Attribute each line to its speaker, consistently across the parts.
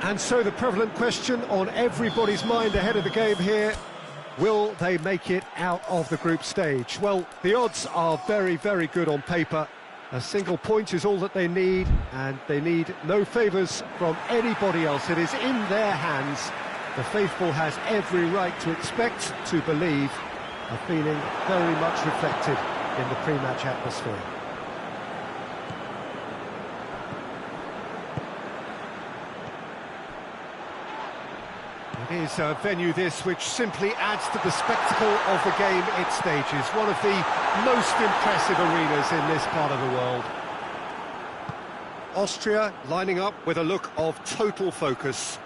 Speaker 1: And so the prevalent question on everybody's mind ahead of the game here, will they make it out of the group stage? Well, the odds are very, very good on paper. A single point is all that they need, and they need no favours from anybody else. It is in their hands. The faithful has every right to expect, to believe, a feeling very much reflected in the pre-match atmosphere. It is a venue this which simply adds to the spectacle of the game it stages. One of the most impressive arenas in this part of the world. Austria lining up with a look of total focus.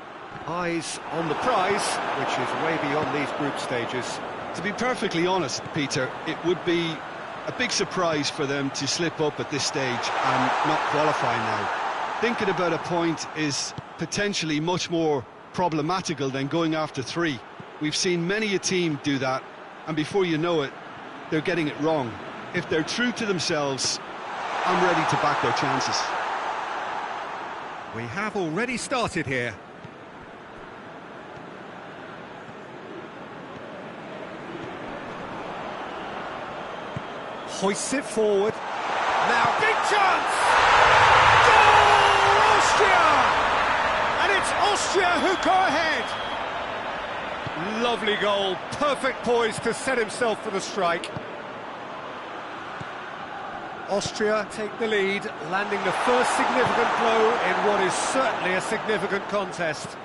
Speaker 1: Eyes on the prize, which is way beyond these group stages.
Speaker 2: To be perfectly honest, Peter, it would be a big surprise for them to slip up at this stage and not qualify now. Thinking about a point is potentially much more problematical than going after 3. We've seen many a team do that, and before you know it, they're getting it wrong. If they're true to themselves, I'm ready to back their chances.
Speaker 1: We have already started here. Hoists it forward. Now, big chance! Goal, Austria! And it's Austria who go ahead. Lovely goal, perfect poise to set himself for the strike. Austria take the lead, landing the first significant blow in what is certainly a significant contest.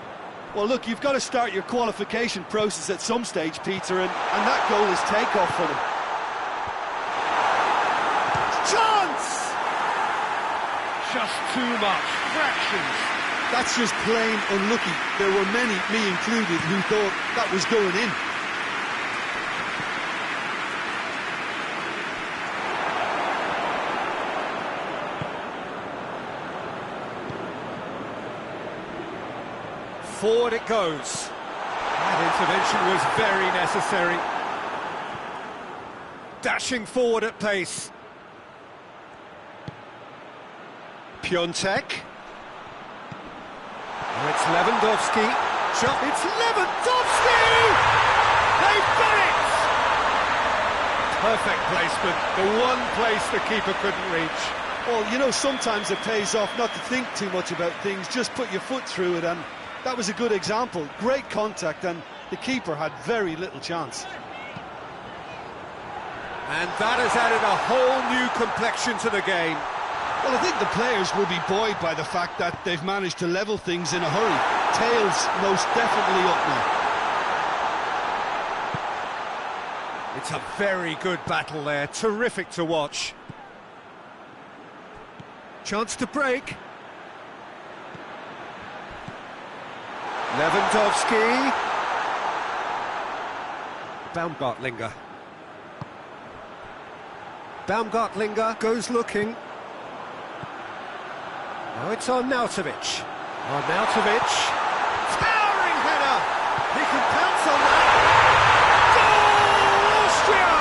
Speaker 2: Well, look, you've got to start your qualification process at some stage, Peter, and that goal is take-off for them.
Speaker 1: Chance! Just too much, fractions.
Speaker 2: That's just plain unlucky. There were many, me included, who thought that was going in.
Speaker 1: Forward it goes. That intervention was very necessary. Dashing forward at pace. Piontek. Oh, it's Lewandowski. It's Lewandowski! They've done it! Perfect placement. The one place the keeper couldn't reach.
Speaker 2: Well, you know, sometimes it pays off not to think too much about things, just put your foot through it, and that was a good example. Great contact, and the keeper had very little chance.
Speaker 1: And that has added a whole new complexion to the game.
Speaker 2: Well, I think the players will be buoyed by the fact that they've managed to level things in a hurry. Tails most definitely up now.
Speaker 1: It's a very good battle there, terrific to watch. Chance to break. Lewandowski. Baumgartlinger. Baumgartlinger goes looking. Now it's Arnautovic. Arnautovic. Towering header! He can pounce on that. Goal, Austria!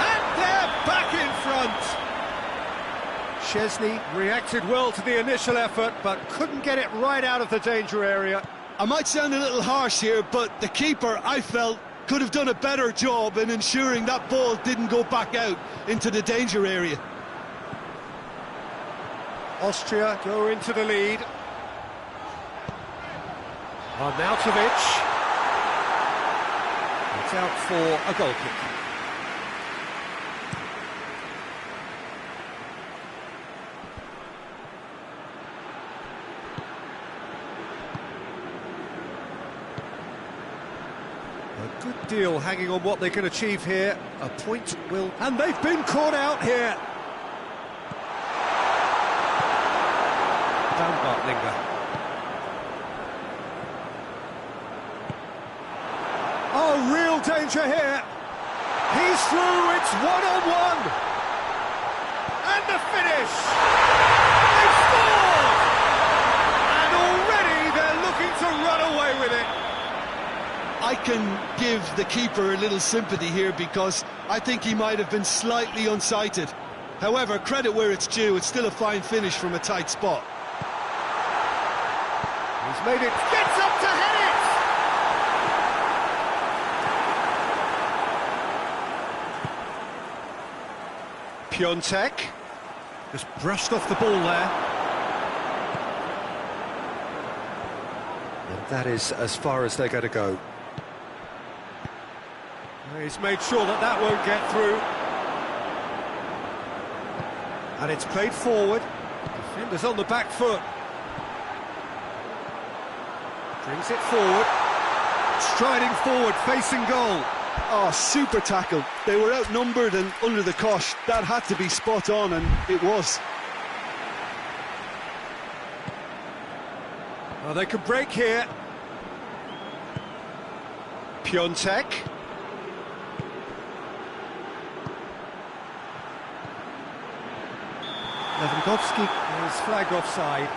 Speaker 1: And they're back in front. Szczesny reacted well to the initial effort, but couldn't get it right out of the danger area.
Speaker 2: I might sound a little harsh here, but the keeper, I felt, could have done a better job in ensuring that ball didn't go back out into the danger area.
Speaker 1: Austria go into the lead. Arnautovic. It's out for a goal kick. A good deal hanging on what they can achieve here. A point will... And they've been caught out here. Baumgartlinger. Oh, real danger here. He's through, it's one-on-one. And the finish. They've scored! And already they're looking to run away with it.
Speaker 2: I can give the keeper a little sympathy here because I think he might have been slightly unsighted. However, credit where it's due, it's still a fine finish from a tight spot.
Speaker 1: He's made it, gets up to head it! Piontek, just brushed off the ball there. And that is as far as they're going to go. He's made sure that that won't get through. And it's played forward. Defender's on the back foot. Brings it forward. Striding forward, facing goal.
Speaker 2: Oh, super tackle. They were outnumbered and under the cosh. That had to be spot on, and it was.
Speaker 1: Well, they could break here. Piontek. Lewandowski is flagged offside.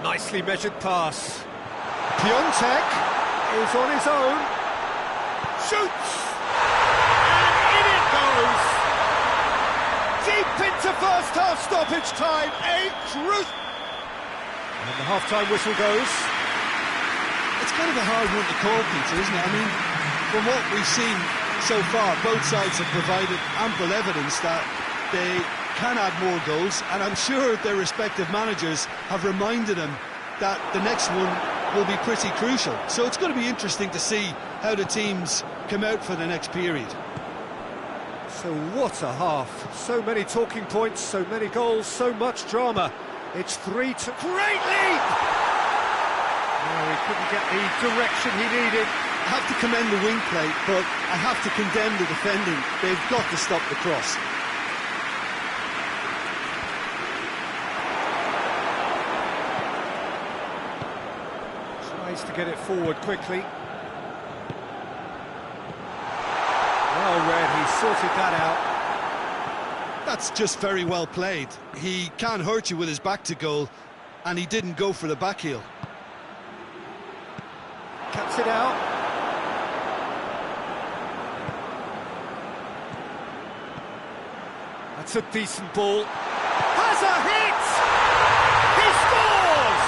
Speaker 1: Nicely measured pass. Piontek is on his own. Shoots! And in it goes! Deep into first half stoppage time. A truth! And the half-time whistle goes.
Speaker 2: It's kind of a hard one to call, Peter, isn't it? I mean, from what we've seen so far, both sides have provided ample evidence that they can add more goals, and I'm sure their respective managers have reminded them that the next one will be pretty crucial. So it's going to be interesting to see how the teams come out for the next period.
Speaker 1: So what a half. So many talking points, so many goals, so much drama. It's 3-2. Great leap! Oh, he couldn't get the direction he needed.
Speaker 2: I have to commend the wing play, but I have to condemn the defending. They've got to stop the cross.
Speaker 1: Tries to get it forward quickly. Well read, he sorted that out.
Speaker 2: That's just very well played. He can't hurt you with his back to goal, and he didn't go for the back heel.
Speaker 1: Cuts it out. That's a decent ball. Has a hit! He scores!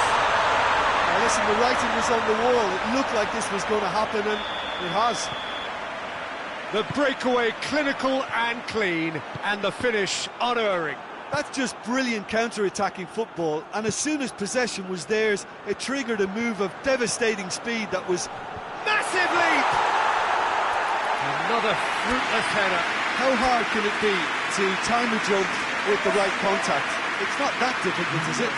Speaker 2: Now listen, the writing was on the wall. It looked like this was going to happen, and it has.
Speaker 1: The breakaway clinical and clean, and the finish unerring.
Speaker 2: That's just brilliant counter-attacking football, and as soon as possession was theirs, it triggered a move of devastating speed that was...
Speaker 1: Massive leap! Another fruitless header.
Speaker 2: How hard can it be to time a jump with the right contact? It's not that difficult, is it?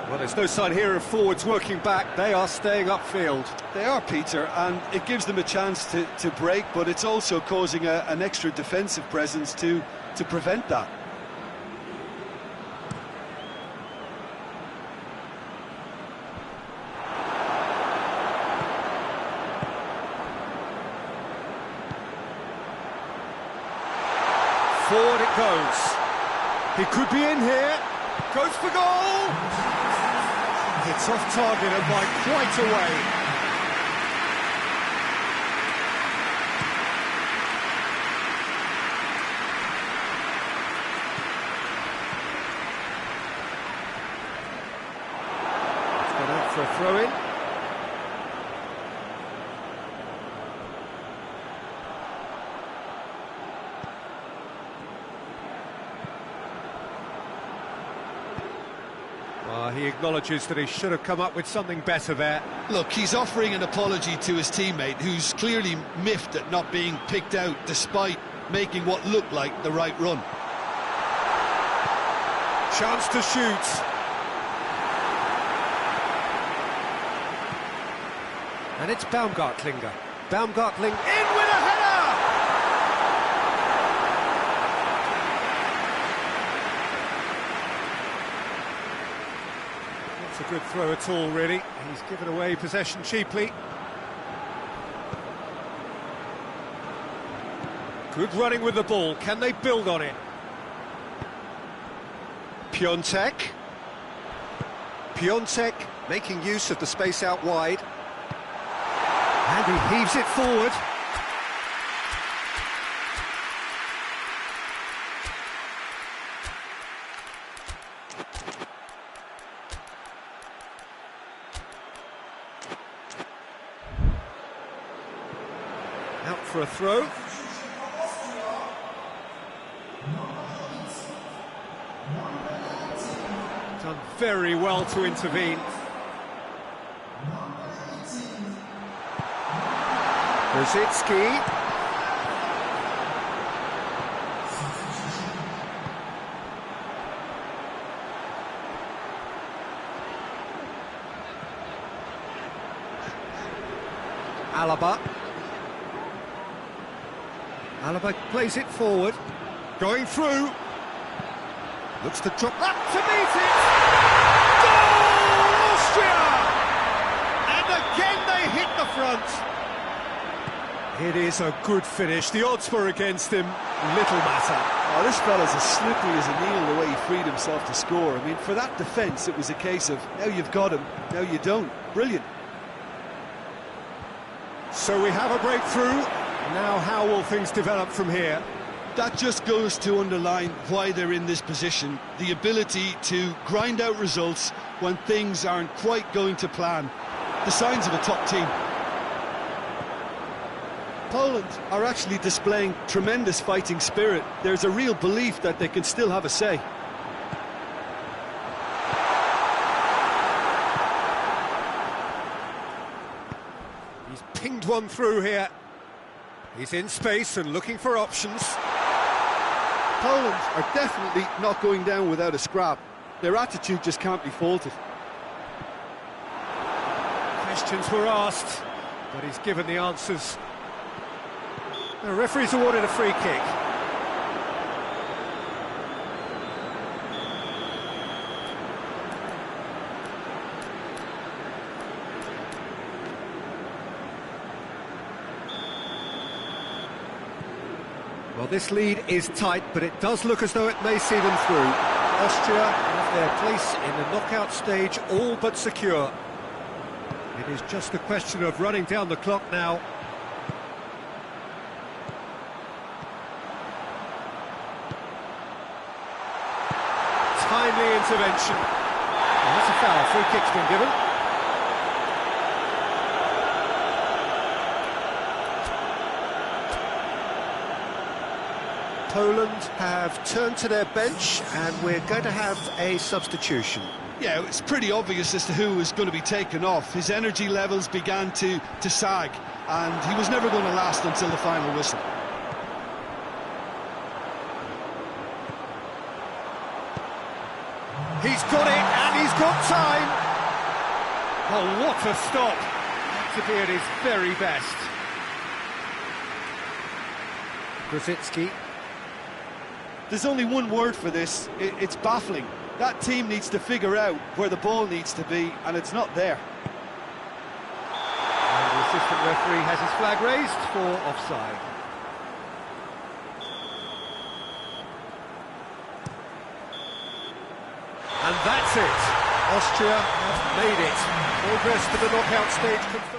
Speaker 1: Well, there's no sign here of forwards working back. They are staying upfield.
Speaker 2: They are, Peter, and it gives them a chance to break, but it's also causing an extra defensive presence to prevent that.
Speaker 1: Forward it goes. He could be in here. Goes for goal! It's off target and by quite a way. It's gone out for a throw-in. He acknowledges that he should have come up with something better there.
Speaker 2: Look, he's offering an apology to his teammate, who's clearly miffed at not being picked out despite making what looked like the right run.
Speaker 1: Chance to shoot. And it's Baumgartlinger. Baumgartling in with a header! A good throw at all, really. He's given away possession cheaply. Good running with the ball. Can they build on it? Piontek. Piontek making use of the space out wide. And he heaves it forward. Out for a throw. Done very well to intervene. Rosicki. Alaba. Alaba plays it forward. Going through. Looks to drop that to meet it. Goal, Austria! And again they hit the front. It is a good finish. The odds were against him. Little matter.
Speaker 2: Oh, this fella's as slippery as a needle the way he freed himself to score. I mean, for that defence, it was a case of, now you've got him, now you don't. Brilliant.
Speaker 1: So we have a breakthrough. Now how will things develop from here?
Speaker 2: That just goes to underline why they're in this position. The ability to grind out results when things aren't quite going to plan. The signs of a top team. Poland are actually displaying tremendous fighting spirit. There's a real belief that they can still have a say.
Speaker 1: He's pinged one through here. He's in space and looking for options.
Speaker 2: Poland are definitely not going down without a scrap. Their attitude just can't be faulted.
Speaker 1: Questions were asked, but he's given the answers. The referee's awarded a free kick. Well, this lead is tight, but it does look as though it may see them through. Austria have their place in the knockout stage all but secure. It is just a question of running down the clock now. Timely intervention. Well, that's a foul. Free kick's been given. Poland have turned to their bench and we're going to have a substitution.
Speaker 2: Yeah, it's pretty obvious as to who was going to be taken off. His energy levels began to sag, and he was never going to last until the final whistle.
Speaker 1: He's got it, and he's got time! Oh, what a stop! To be at his very best. Rosicki.
Speaker 2: There's only one word for this, it's baffling. That team needs to figure out where the ball needs to be, and it's not there.
Speaker 1: And the assistant referee has his flag raised for offside. And that's it. Austria have made it. Progress to the knockout stage confirmed.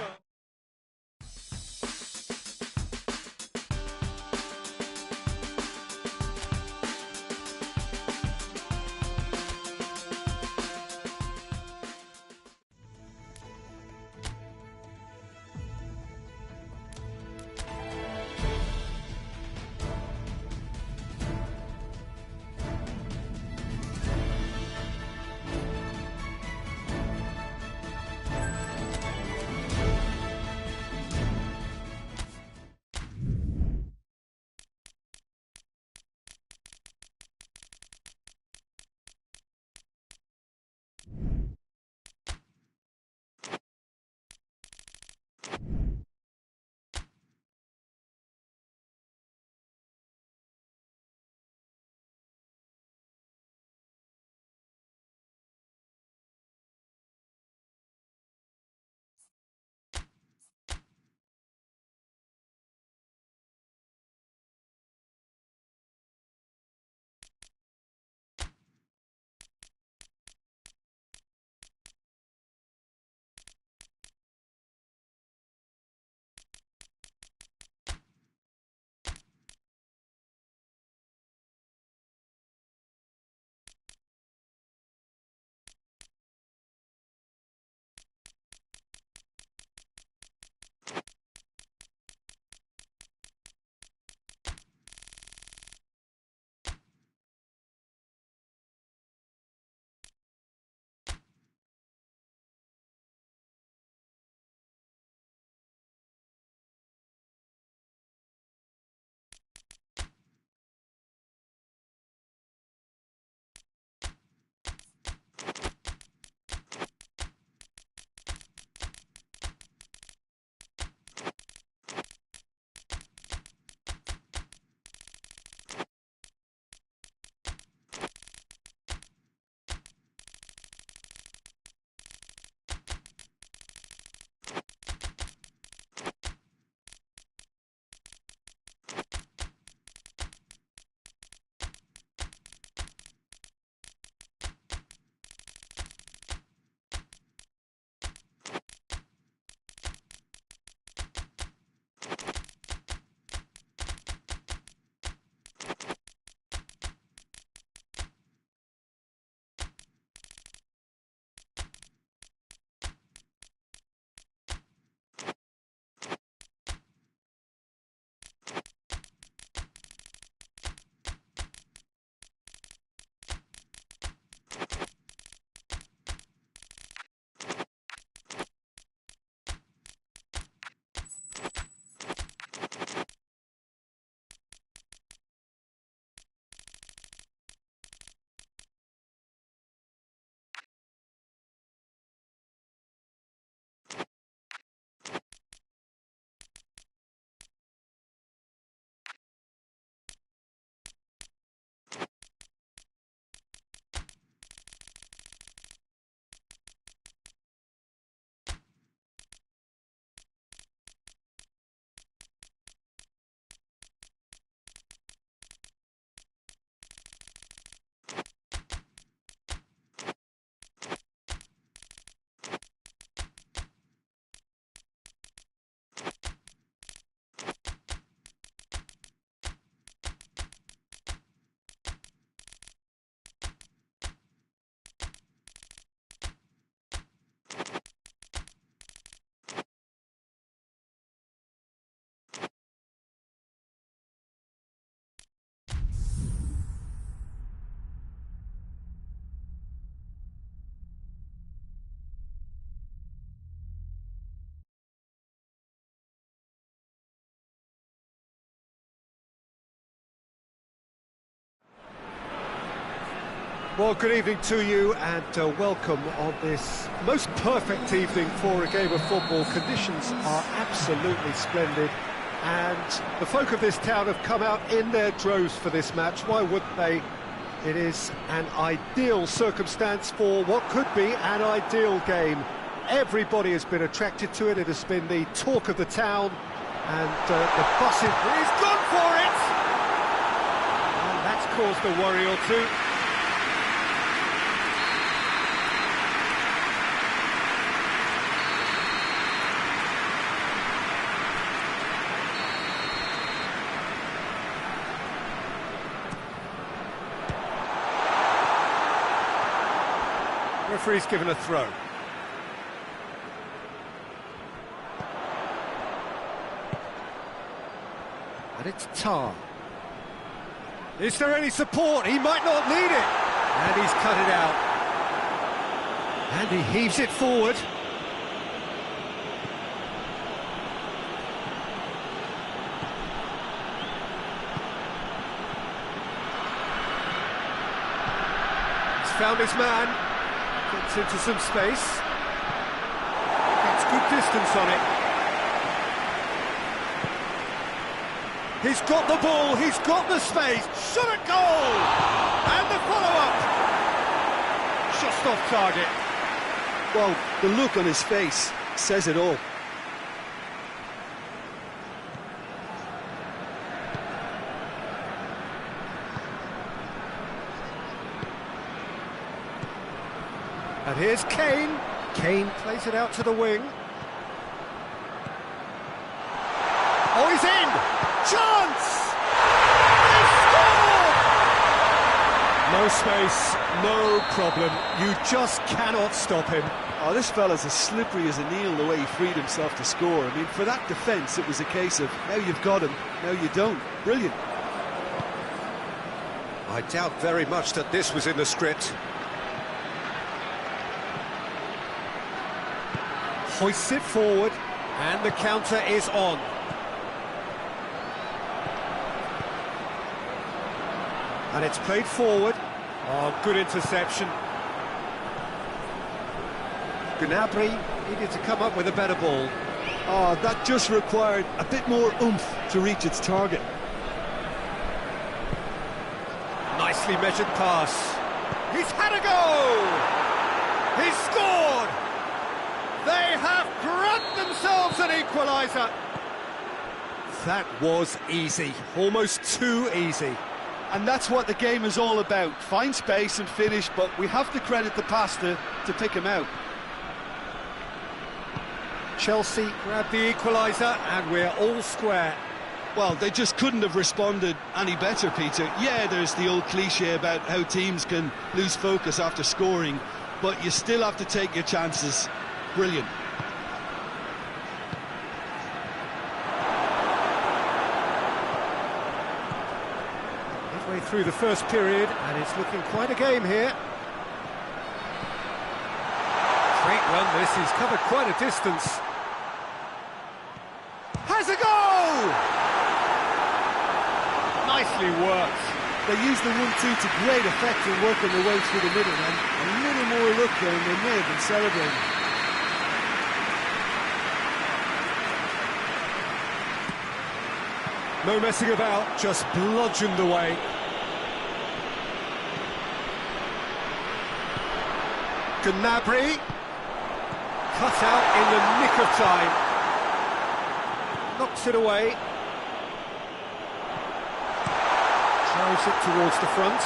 Speaker 1: Well, good evening to you and welcome on this most perfect evening for a game of football. Conditions are absolutely splendid and the folk of this town have come out in their droves for this match. Why wouldn't they? It is an ideal circumstance for what could be an ideal game. Everybody has been attracted to it. It has been the talk of the town and the buses... He's gone for it! And that's caused a worry or two. Referee's given a throw. And it's Tar. Is there any support? He might not need it. And he's cut it out. And he heaves it forward. He's found his man. Gets into some space. Gets good distance on it. He's got the ball, he's got the space. Shot at goal! And the follow-up. Just off target.
Speaker 2: Well, the look on his face says it all.
Speaker 1: And here's Kane. Kane plays it out to the wing. Oh, he's in! Chance! They score! No space, no problem. You just cannot stop him.
Speaker 2: Oh, this fella's as slippery as a needle the way he freed himself to score. I mean, for that defence, it was a case of, now you've got him, now you don't. Brilliant.
Speaker 1: I doubt very much that this was in the script. Hoists it forward, and the counter is on. And it's played forward. Oh, good interception. Gnabry needed to come up with a better ball.
Speaker 2: Oh, that just required a bit more oomph to reach its target.
Speaker 1: Nicely measured pass. He's had a go! He's scored! They have grabbed themselves an equaliser. That was easy, almost too easy.
Speaker 2: And that's what the game is all about. Find space and finish, but we have to credit the pass to pick him out.
Speaker 1: Chelsea grabbed the equaliser and we're all square.
Speaker 2: Well, they just couldn't have responded any better, Peter. Yeah, there's the old cliche about how teams can lose focus after scoring, but you still have to take your chances. Brilliant.
Speaker 1: Midway through the first period, and it's looking quite a game here. Great run this, he's covered quite a distance. Has a goal! Nicely worked.
Speaker 2: They used the 1-2 to great effect in working their way through the middle, and a little more luck there, and they may have been celebrating.
Speaker 1: No messing about, just bludgeoned away. Gnabry, cut out in the nick of time. Knocks it away. Drives it towards the front.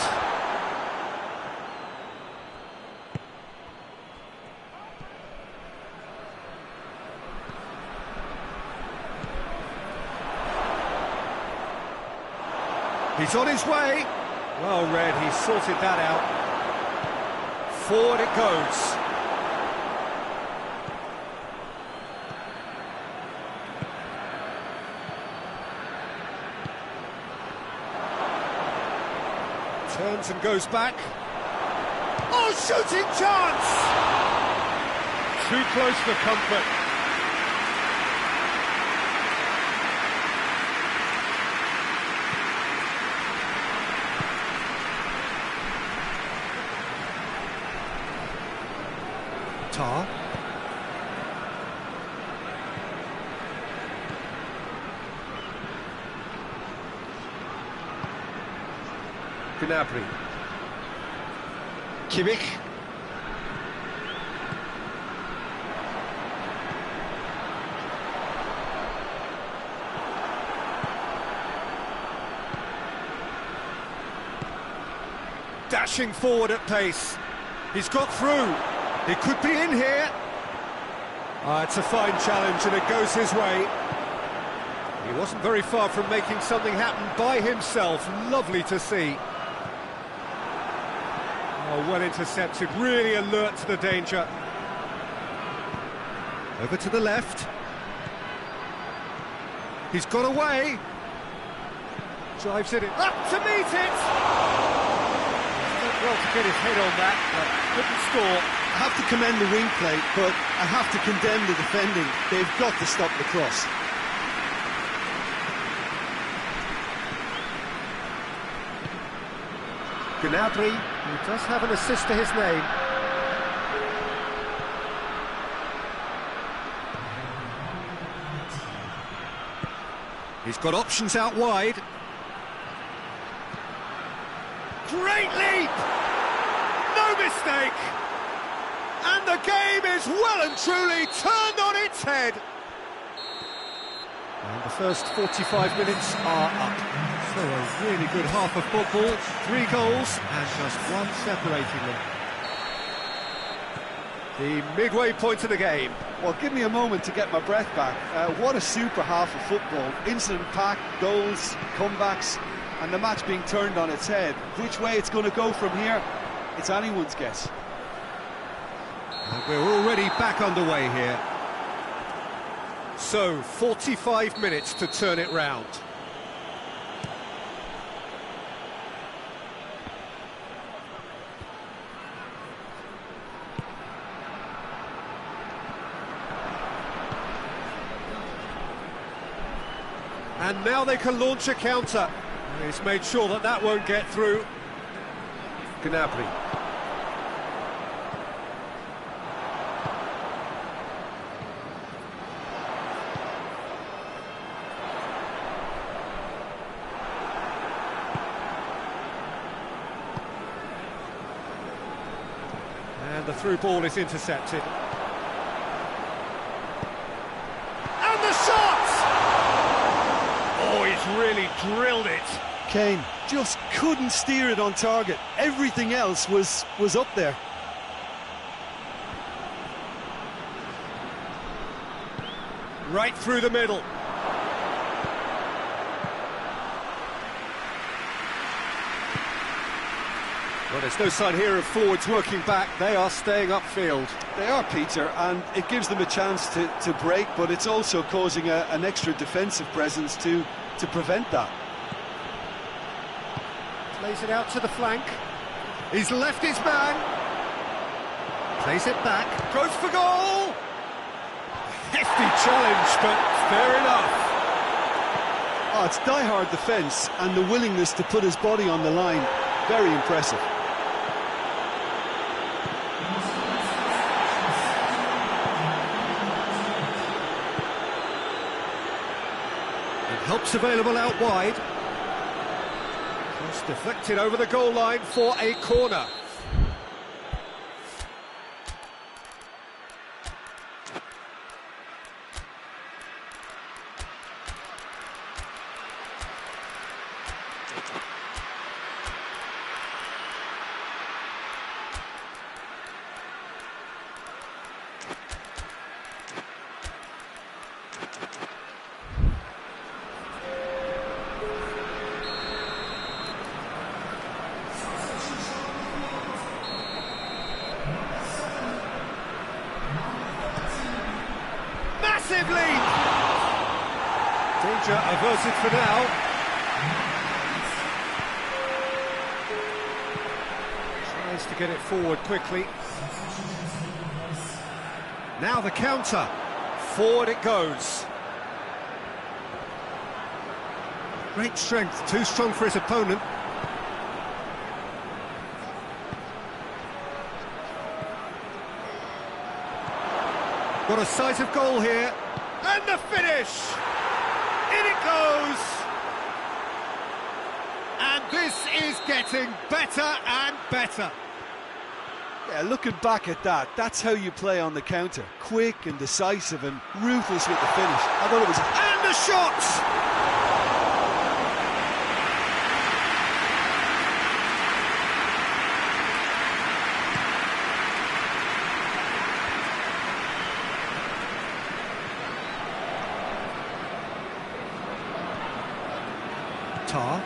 Speaker 1: He's on his way. Well read, he sorted that out. Forward it goes. Turns and goes back. Oh, shooting chance! Too close for comfort. Tar. Gnabry. Kimmich. Dashing forward at pace. He's got through. He could be in here. It's a fine challenge and it goes his way. He wasn't very far from making something happen by himself. Lovely to see. Oh, well intercepted, really alert to the danger. Over to the left. He's got away. Drives it in. Up to meet it! Well to get his head on that, but couldn't score.
Speaker 2: I have to commend the wing play, but I have to condemn the defending. They've got to stop the cross.
Speaker 1: Gnabry, who does have an assist to his name. He's got options out wide. Great leap! No mistake! And the game is well and truly turned on its head. And the first 45 minutes are up. So a really good half of football, 3 goals and just one separating them. The midway point of the game.
Speaker 2: Well, give me a moment to get my breath back. What a super half of football. Incident-packed, goals, comebacks, and the match being turned on its head. Which way it's going to go from here, it's anyone's guess.
Speaker 1: And we're already back underway here. So, 45 minutes to turn it round. And now they can launch a counter. He's made sure that that won't get through. Gnabry. And the through ball is intercepted. And the shot! Oh, he's really drilled it.
Speaker 2: Kane just couldn't steer it on target. Everything else was up there.
Speaker 1: Right through the middle. Well, there's no sign here of forwards working back. They are staying upfield.
Speaker 2: They are, Peter, and it gives them a chance to break, but it's also causing an extra defensive presence to prevent that.
Speaker 1: Plays it out to the flank. He's left his man. Plays it back. Goes for goal. Hefty challenge, but fair enough.
Speaker 2: Oh, it's die-hard defence and the willingness to put his body on the line. Very impressive.
Speaker 1: Help's available out wide. Cross deflected over the goal line for a corner. Massive lead! Danger averted for now. Tries to get it forward quickly. Now the counter. Forward it goes. Great strength, too strong for his opponent. Got a sight of goal here. And the finish! In it goes! And this is getting better and better.
Speaker 2: Yeah, looking back at that, that's how you play on the counter. Quick and decisive and ruthless with the finish. I thought it was...
Speaker 1: And the shot! Tar.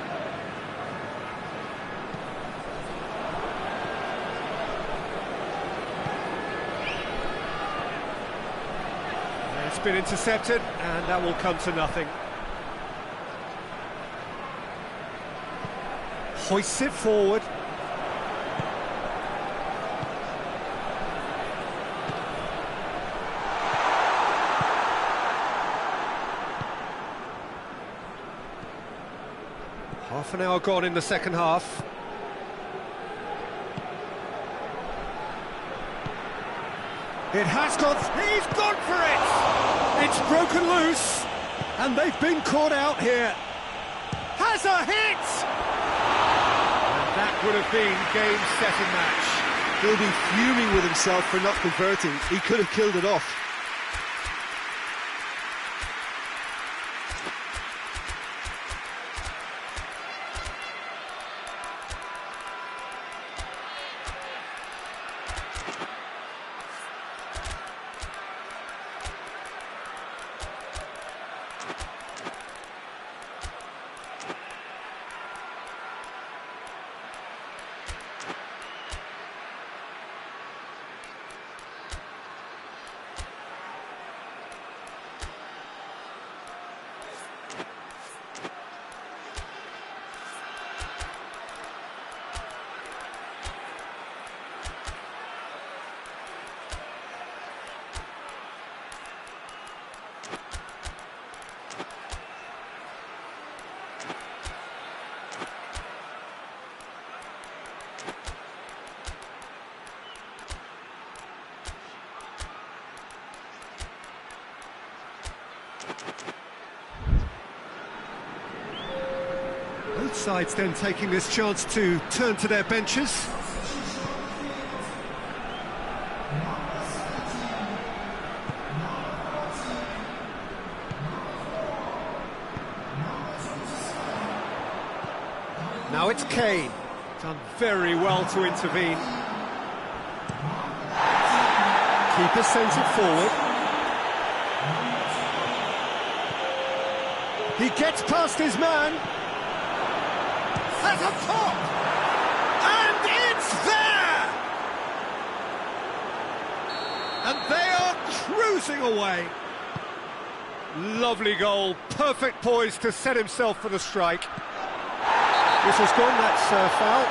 Speaker 1: It's been intercepted, and that will come to nothing. Hoists it forward. Half an hour gone in the second half. It has gone, he's gone for it! It's broken loose, and they've been caught out here. Has a hit! And that would have been game, set and match.
Speaker 2: He'll be fuming with himself for not converting. He could have killed it off.
Speaker 1: Both sides then taking this chance to turn to their benches. Now it's Kane. Done very well to intervene. Keeper sends it forward. He gets past his man. At the top! And it's there! And they are cruising away. Lovely goal, perfect poise to set himself for the strike. This has gone, that's foul.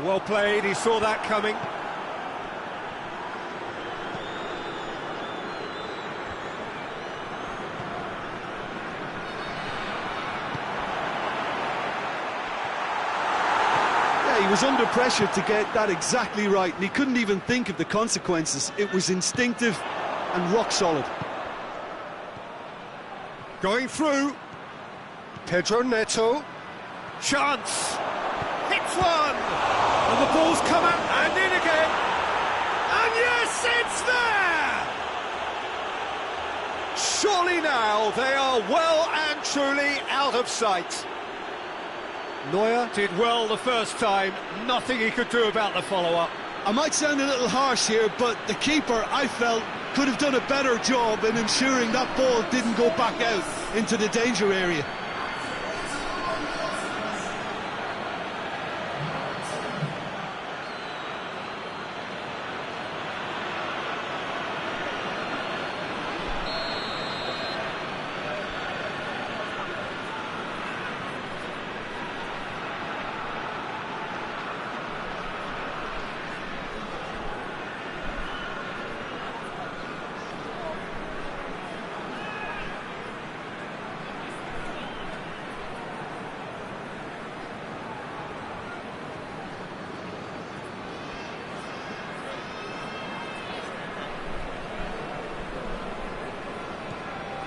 Speaker 1: Well played, he saw that coming.
Speaker 2: Yeah, he was under pressure to get that exactly right, and he couldn't even think of the consequences. It was instinctive and rock solid.
Speaker 1: Going through. Pedro Neto. Chance. Hits one. And the ball's come out and in again. And yes, it's there! Surely now they are well and truly out of sight. Neuer did well the first time, nothing he could do about the follow-up.
Speaker 2: I might sound a little harsh here, but the keeper, I felt, could have done a better job in ensuring that ball didn't go back out into the danger area.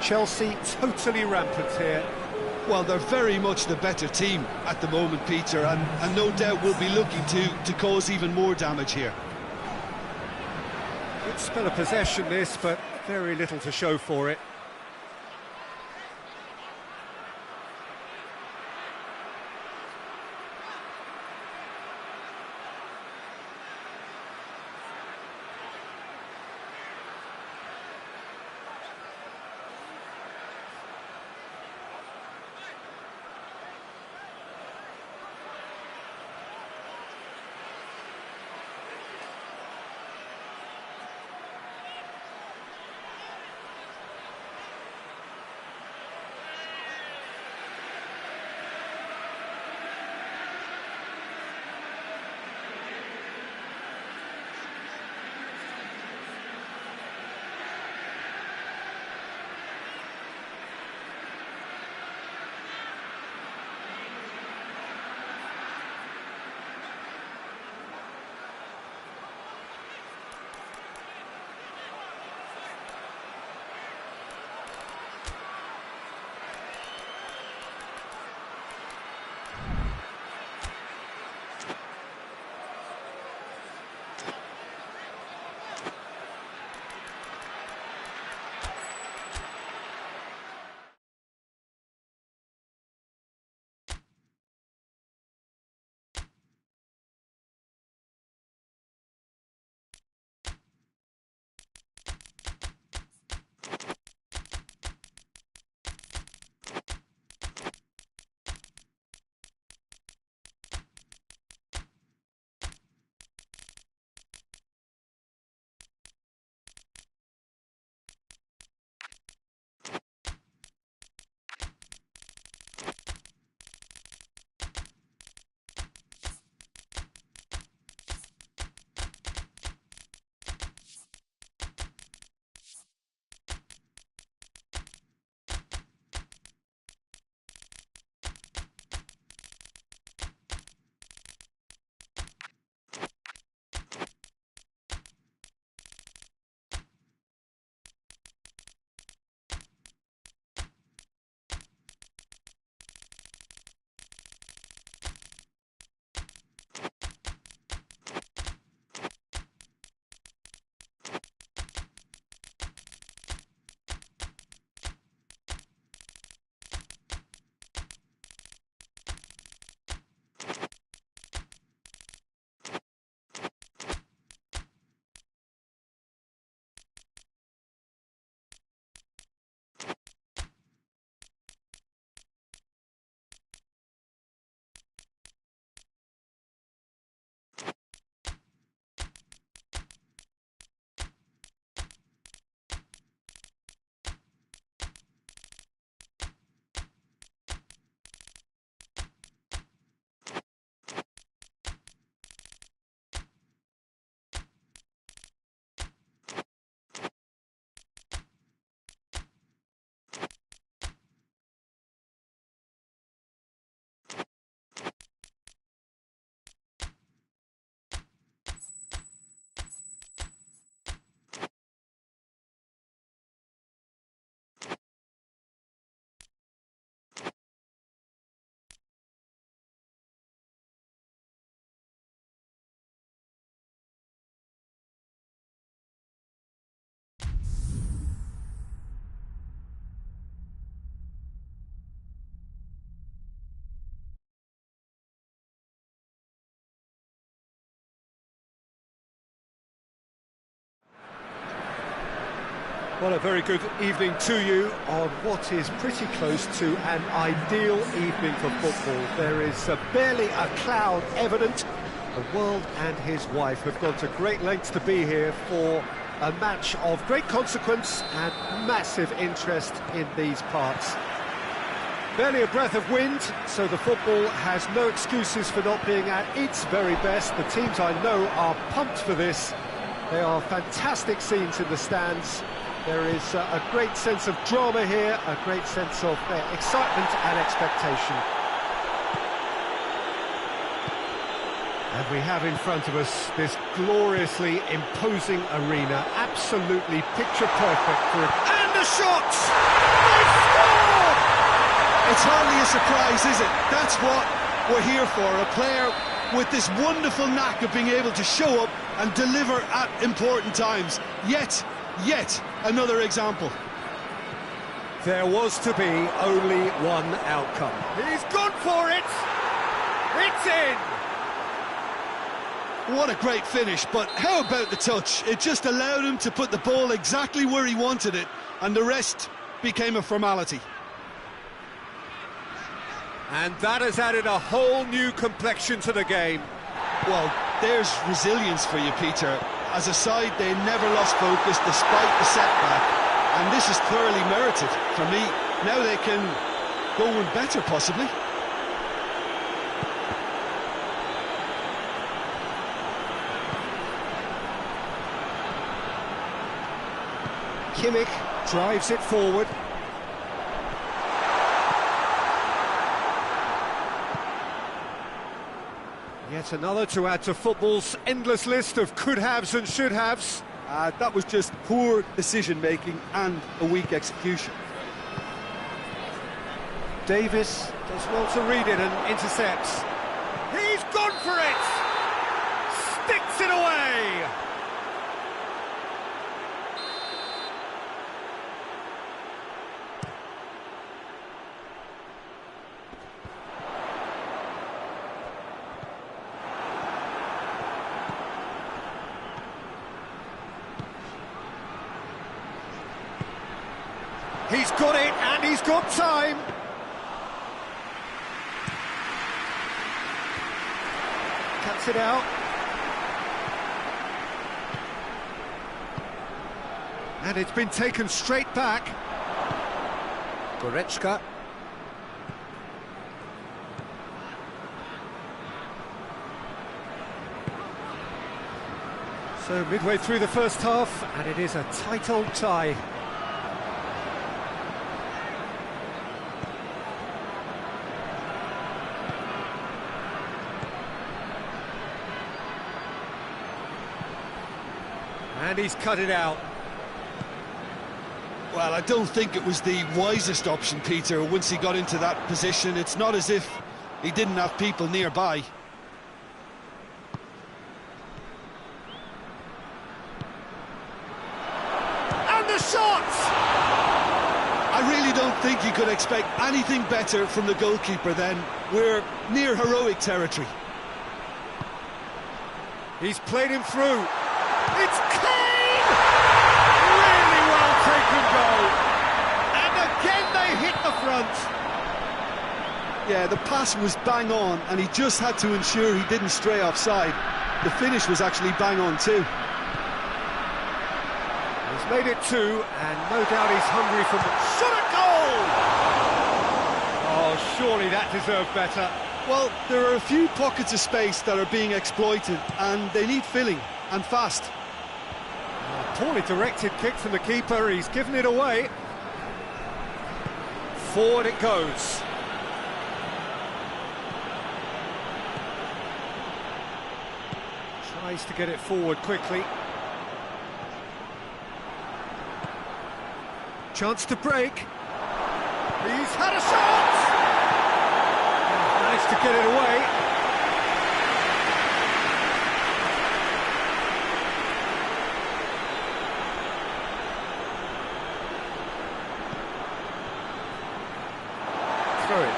Speaker 1: Chelsea totally rampant here.
Speaker 2: Well, they're very much the better team at the moment, Peter, and no doubt will be looking to cause even more damage here.
Speaker 1: Good spell of possession this, but very little to show for it. Well, a very good evening to you on what is pretty close to an ideal evening for football. There is barely a cloud evident. The world and his wife have gone to great lengths to be here for a match of great consequence and massive interest in these parts. Barely a breath of wind, so the football has no excuses for not being at its very best. The teams I know are pumped for this. They are fantastic scenes in the stands. There is a great sense of drama here, a great sense of excitement and expectation. And we have in front of us this gloriously imposing arena, absolutely picture perfect for it. And the shots! They score!
Speaker 2: It's hardly a surprise, is it? That's what we're here for, a player with this wonderful knack of being able to show up and deliver at important times. Yet another example.
Speaker 1: There was to be only one outcome. He's gone for it! It's in!
Speaker 2: What a great finish, but how about the touch? It just allowed him to put the ball exactly where he wanted it, and the rest became a formality.
Speaker 1: And that has added a whole new complexion to the game.
Speaker 2: Well, there's resilience for you, Peter. As a side, they never lost focus despite the setback, and this is thoroughly merited for me. Now they can go one better, possibly.
Speaker 1: Kimmich drives it forward. Yet another to add to football's endless list of could-haves and should-haves.
Speaker 2: That was just poor decision-making and a weak execution.
Speaker 1: Davis does well to read it and intercepts. He's gone for it! Sticks it away! He's got it, and he's got time. Cuts it out. And it's been taken straight back. Goretzka. So midway through the first half, and it is a tight old tie. And he's cut it out.
Speaker 2: Well, I don't think it was the wisest option, Peter, once he got into that position. It's not as if he didn't have people nearby.
Speaker 1: And the shot!
Speaker 2: I really don't think you could expect anything better from the goalkeeper then. We're near heroic territory.
Speaker 1: He's played him through. It's Kane! Really well taken goal. And again they hit the front.
Speaker 2: Yeah, the pass was bang on, and he just had to ensure he didn't stray offside. The finish was actually bang on too.
Speaker 1: He's made it two, and no doubt he's hungry for more. Shot a goal! Oh, surely that deserved better.
Speaker 2: Well, there are a few pockets of space that are being exploited, and they need filling, and fast.
Speaker 1: Poorly directed kick from the keeper, he's given it away. Forward it goes. Tries to get it forward quickly. Chance to break. He's had a shot! Managed to get it away. Through it.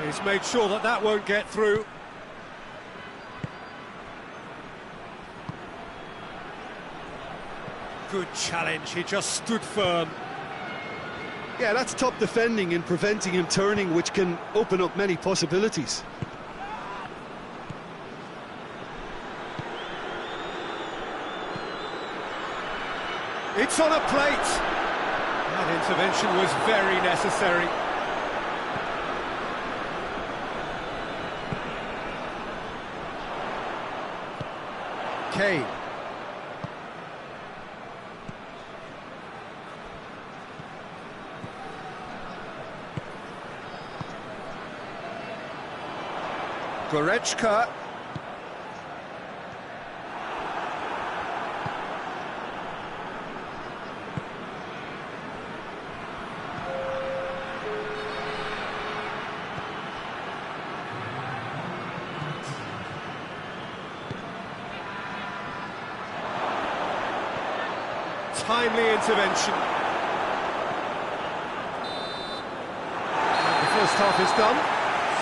Speaker 1: He's made sure that that won't get through. Good challenge, he just stood firm.
Speaker 2: Yeah, that's top defending and preventing him turning, which can open up many possibilities.
Speaker 1: It's on a plate. That intervention was very necessary. Kane. Goretzka. Timely intervention. And the first half is done.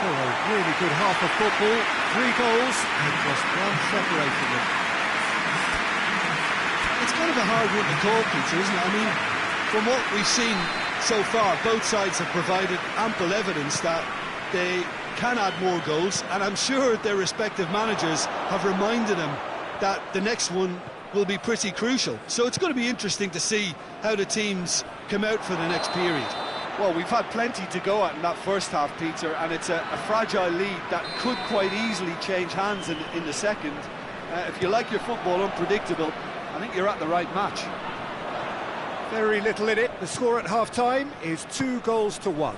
Speaker 1: So a really good half of football, 3 goals and just one separating them.
Speaker 2: It's kind of a hard one to call, Peter, isn't it? I mean, from what we've seen so far, both sides have provided ample evidence that they can add more goals, and I'm sure their respective managers have reminded them that the next one will be pretty crucial. So it's going to be interesting to see how the teams come out for the next period.
Speaker 3: Well, we've had plenty to go at in that first half, Peter, and it's a fragile lead that could quite easily change hands in the second. If you like your football unpredictable, I think you're at the right match.
Speaker 1: Very little in it. The score at half-time is 2 goals to 1.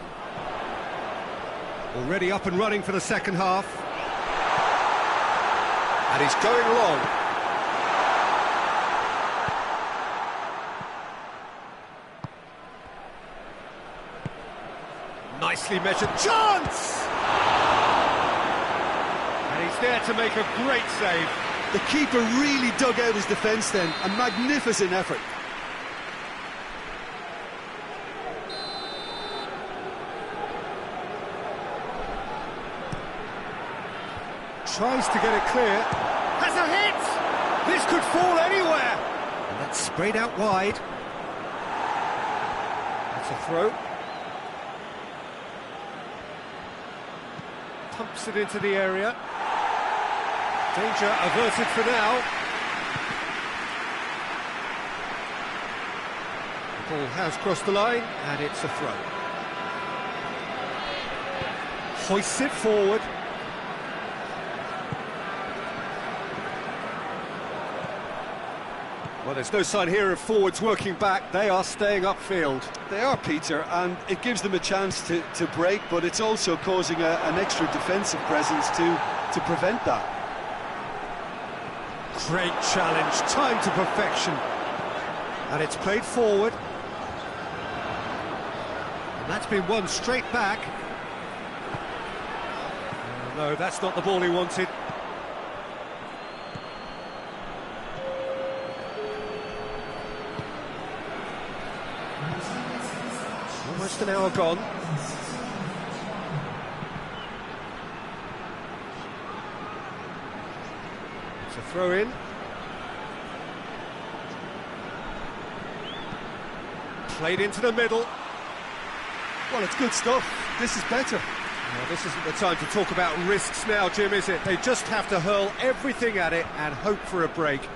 Speaker 1: Already up and running for the second half. And he's going long. Nicely measured chance! And he's there to make a great save.
Speaker 2: The keeper really dug out his defence then, a magnificent effort.
Speaker 1: Tries to get it clear. Has a hit! This could fall anywhere! And that's sprayed out wide. That's a throw. Pumps it into the area. Danger averted for now. The ball has crossed the line, and it's a throw. Hoists it forward. Well, there's no sign here of forwards working back. They are staying upfield.
Speaker 2: They are, Peter, and it gives them a chance to break, but it's also causing an extra defensive presence to prevent that.
Speaker 1: Great challenge, timed to perfection. And it's played forward. And that's been won straight back. No, that's not the ball he wanted. Almost an hour gone. It's a throw in. Played into the middle.
Speaker 2: Well, it's good stuff. This is better.
Speaker 1: Well, this isn't the time to talk about risks now, Jim, is it? They just have to hurl everything at it and hope for a break.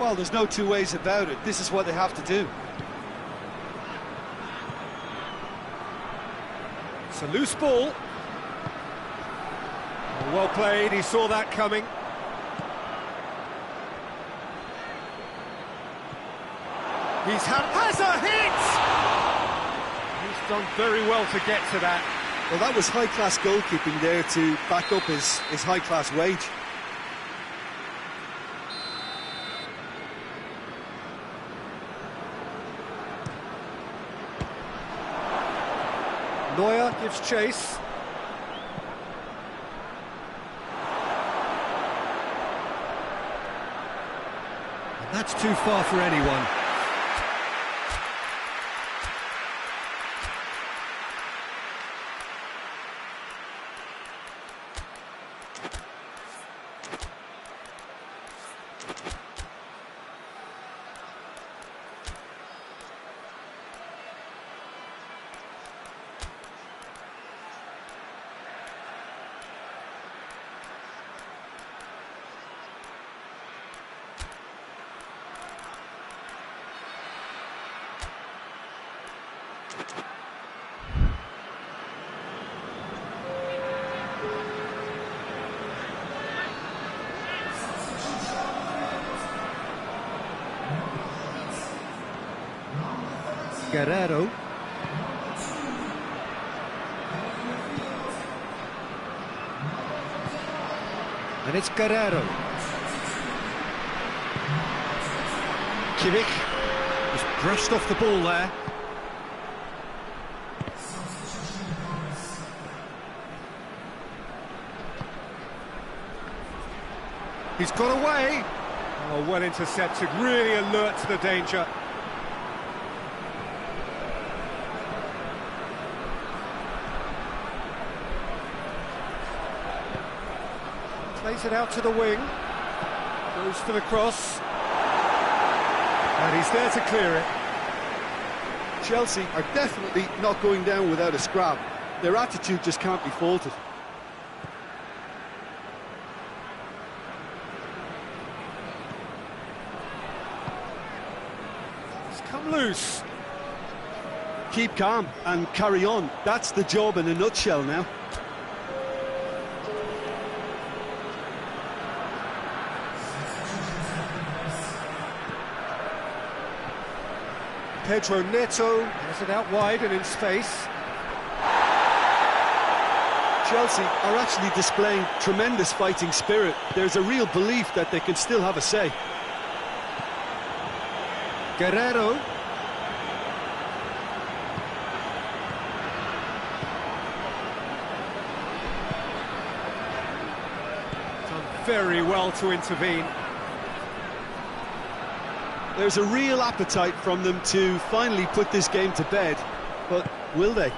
Speaker 2: Well, there's no two ways about it. This is what they have to do.
Speaker 1: It's a loose ball. Well played, he saw that coming. Has a hit! He's done very well to get to that.
Speaker 2: Well, that was high-class goalkeeping there to back up his high-class wage.
Speaker 1: Neuer gives chase. And that's too far for anyone. Guerrero. And it's Guerrero. Kimmich just brushed off the ball there. He's got away. Oh, well intercepted, really alert to the danger. Plays it out to the wing. Goes for the cross. And he's there to clear it.
Speaker 3: Chelsea are definitely not going down without a scrap. Their attitude just can't be faulted.
Speaker 1: Come loose.
Speaker 3: Keep calm and carry on. That's the job in a nutshell now.
Speaker 1: Pedro Neto has it out wide and in space.
Speaker 3: Chelsea are actually displaying tremendous fighting spirit. There's a real belief that they can still have a say.
Speaker 1: Guerrero. Done very well to intervene.
Speaker 3: There's a real appetite from them to finally put this game to bed, but will they?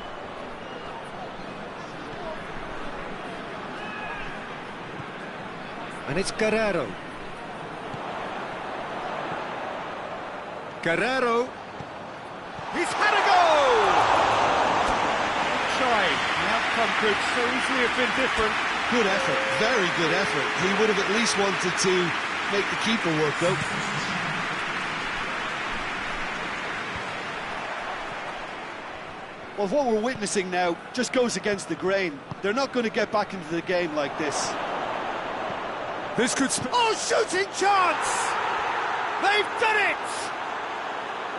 Speaker 1: And it's Guerrero. Guerrero. He's had a goal! Try. The outcome could so easily have been different.
Speaker 2: Good effort, very good effort. He would have at least wanted to make the keeper work though.
Speaker 3: Well, what we're witnessing now just goes against the grain. They're not going to get back into the game like this.
Speaker 1: This could... Oh, shooting chance! They've done it!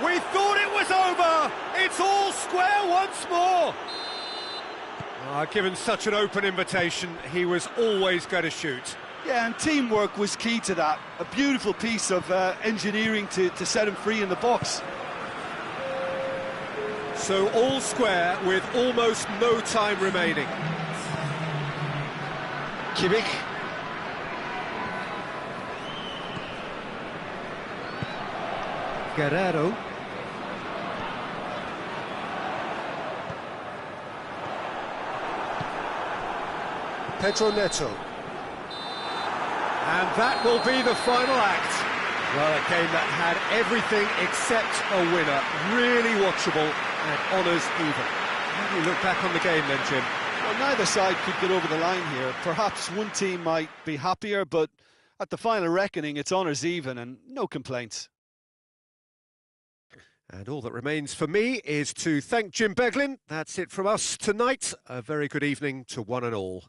Speaker 1: We thought it was over! It's all square once more! Given such an open invitation, he was always going to shoot.
Speaker 3: Yeah, and teamwork was key to that. A beautiful piece of engineering to set him free in the box.
Speaker 1: So all square with almost no time remaining. Kimmich. Guerrero. Pedro Neto. And that will be the final act. Well, a game that had everything except a winner. Really watchable and honours even. How do you look back on the game then, Jim?
Speaker 3: Well, neither side could get over the line here. Perhaps one team might be happier, but at the final reckoning, it's honours even and no complaints.
Speaker 1: And all that remains for me is to thank Jim Beglin. That's it from us tonight. A very good evening to one and all.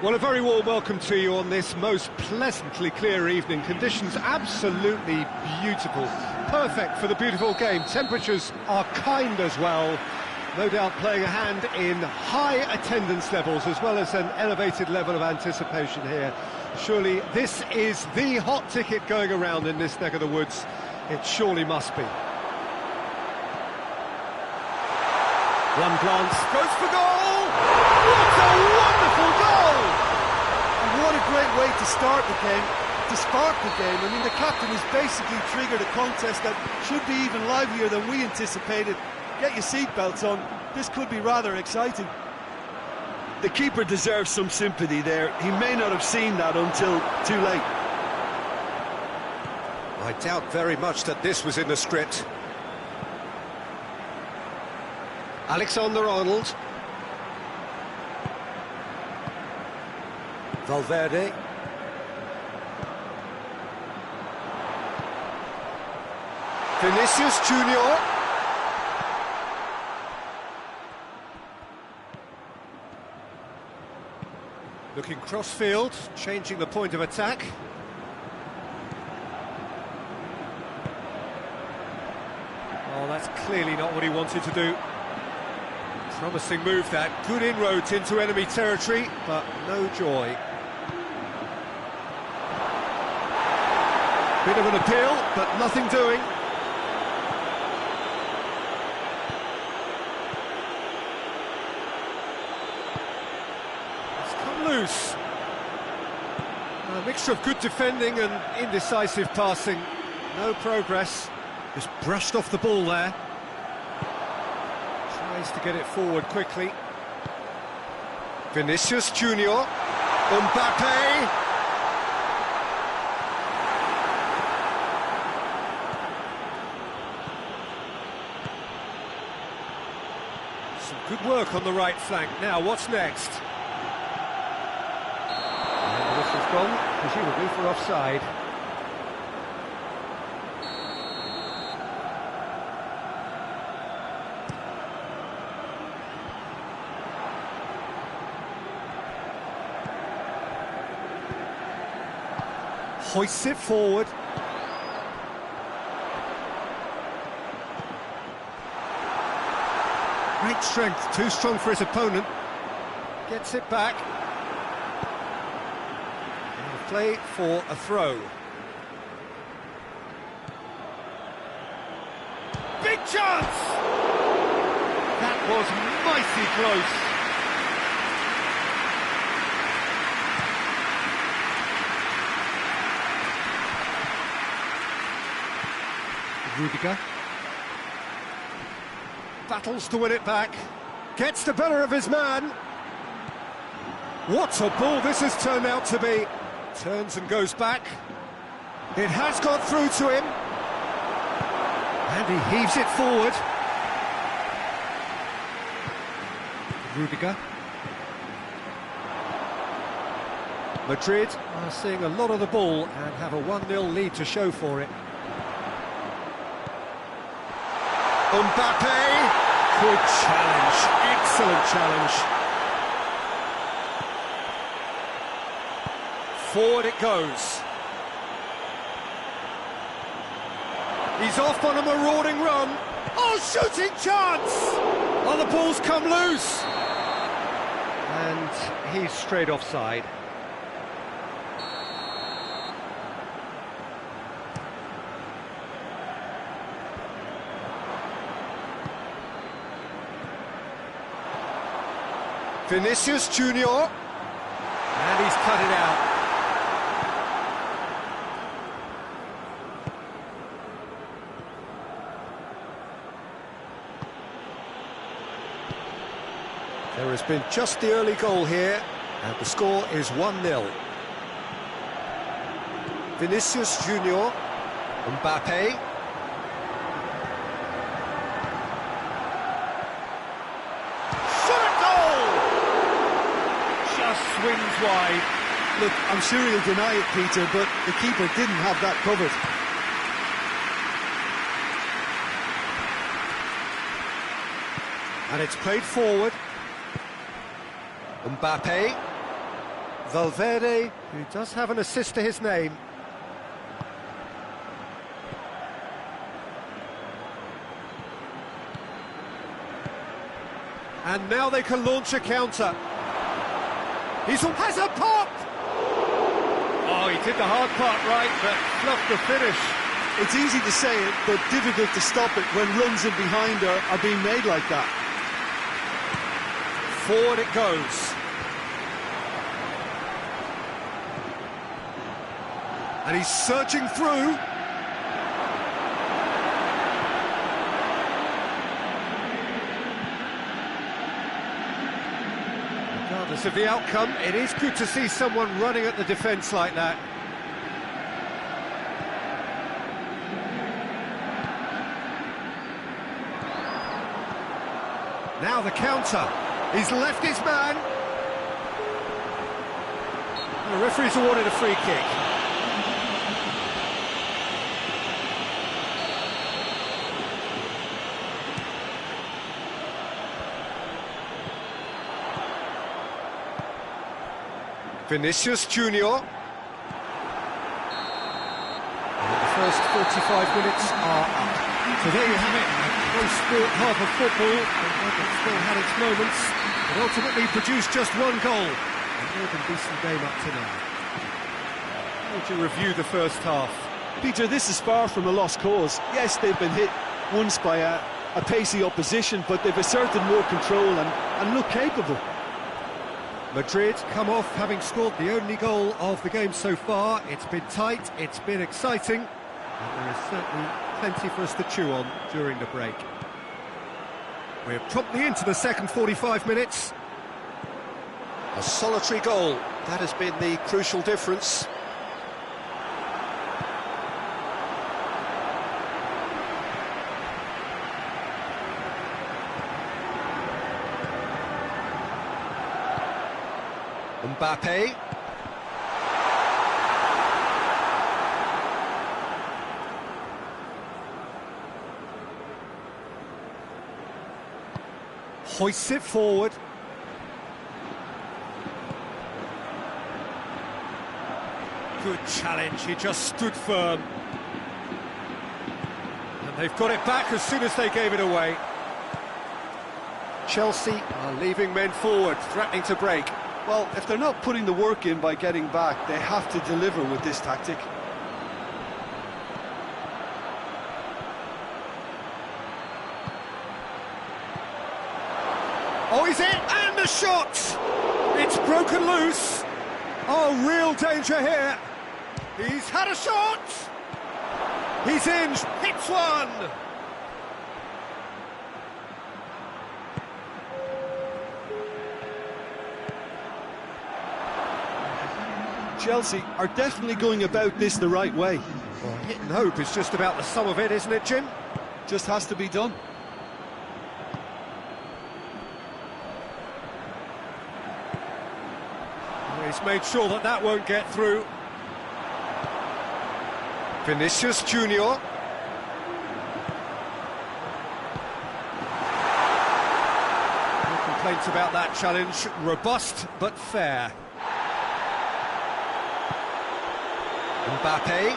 Speaker 1: Well, a very warm welcome to you on this most pleasantly clear evening. Conditions absolutely beautiful. Perfect for the beautiful game. Temperatures are kind as well. No doubt playing a hand in high attendance levels as well as an elevated level of anticipation here. Surely this is the hot ticket going around in this neck of the woods. It surely must be. One glance, goes for goal! What a wonderful goal!
Speaker 3: And what a great way to start the game, to spark the game. I mean, the captain has basically triggered a contest that should be even livelier than we anticipated. Get your seatbelts on, this could be rather exciting.
Speaker 2: The keeper deserves some sympathy there. He may not have seen that until too late.
Speaker 1: I doubt very much that this was in the script. Alexander-Arnold. Valverde. Vinicius Junior. Looking cross-field, changing the point of attack. Oh, that's clearly not what he wanted to do. Promising move that, good inroads into enemy territory, but no joy. Bit of an appeal, but nothing doing. It's come loose. A mixture of good defending and indecisive passing. No progress. Just brushed off the ball there. Tries to get it forward quickly. Vinicius Junior. Mbappe. Some good work on the right flank. Now, what's next? And this has gone, presumably for offside. Hoists it forward. Great strength, too strong for his opponent. Gets it back. And play for a throw. Big chance! That was mighty close. Rudiger battles to win it back, gets the better of his man. What a ball this has turned out to be. Turns and goes back. It has got through to him, and he heaves it forward. Rudiger. Madrid are seeing a lot of the ball and have a 1-0 lead to show for it. Mbappe, good challenge, excellent challenge. Forward it goes. He's off on a marauding run. Oh, shooting chance! Oh, the ball's come loose. And he's straight offside. Vinicius Junior, and he's cut it out. There has been just the early goal here, and the score is 1-0. Vinicius Junior, Mbappe. Swings wide.
Speaker 3: Look, I'm sure he'll deny it, Peter, but the keeper didn't have that covered.
Speaker 1: And it's played forward. Mbappe. Valverde, who does have an assist to his name. And now they can launch a counter. Has a pop! Oh, he did the hard part right, but fluffed the finish.
Speaker 2: It's easy to say it, but difficult to stop it when runs in behind are being made like that.
Speaker 1: Forward it goes. And he's surging through. Regardless of the outcome, it is good to see someone running at the defence like that. Now the counter. He's left his man. The referee's awarded a free kick. Vinicius Junior. And the first 45 minutes are up. So there you have it, a close sport half of football, that still had its moments, but ultimately produced just one goal. A more than decent game up to now. How would you review the first half?
Speaker 2: Peter, this is far from a lost cause. Yes, they've been hit once by a pacey opposition, but they've asserted more control and look capable.
Speaker 1: Madrid come off having scored the only goal of the game so far. It's been tight, it's been exciting, and there is certainly plenty for us to chew on during the break. We're promptly into the second 45 minutes. A solitary goal, that has been the crucial difference. Mbappe. Hoists it forward. Good challenge, he just stood firm. And they've got it back as soon as they gave it away. Chelsea are leaving men forward, threatening to break.
Speaker 2: Well, if they're not putting the work in by getting back, they have to deliver with this tactic.
Speaker 1: Oh, he's in, and the shot! It's broken loose. Oh, real danger here. He's had a shot! He's in, hits one!
Speaker 2: Chelsea are definitely going about this the right way.
Speaker 1: Well, hit and hope is just about the sum of it, isn't it, Jim?
Speaker 2: Just has to be done.
Speaker 1: He's made sure that that won't get through. Vinicius Junior. No complaints about that challenge. Robust but fair. Mbappe.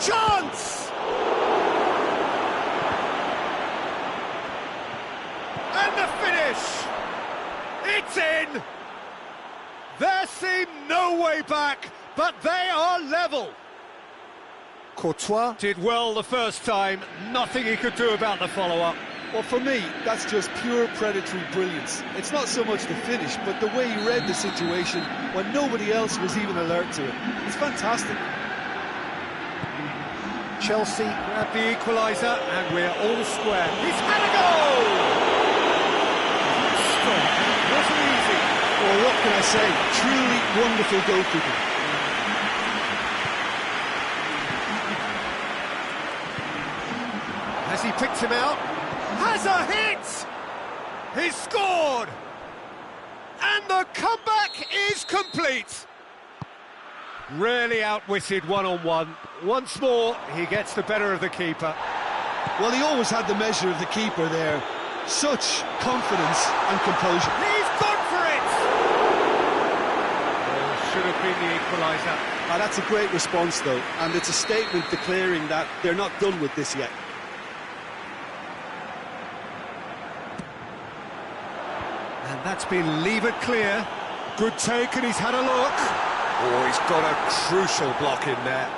Speaker 1: Chance! And the finish! the way back, but they are level. Courtois did well the first time, nothing he could do about the follow-up.
Speaker 3: Well, for me, that's just pure predatory brilliance. It's not so much the finish, but the way he read the situation when nobody else was even alert to it. It's fantastic.
Speaker 1: Chelsea grab the equaliser, and we're all square. He's had a goal! Stop. Wasn't easy.
Speaker 2: Well, what can I say? Truly wonderful goalkeeping.
Speaker 1: Has he picked him out? Has a hit! He's scored! And the comeback is complete! Rarely outwitted one-on-one. Once more, he gets the better of the keeper.
Speaker 2: Well, he always had the measure of the keeper there. Such confidence and composure.
Speaker 1: He's gone for it! Oh, should have been the equaliser.
Speaker 2: That's a great response, though, and it's a statement declaring that they're not done with this yet.
Speaker 1: And that's been levered clear. Good take, and he's had a look. Oh, he's got a crucial block in there.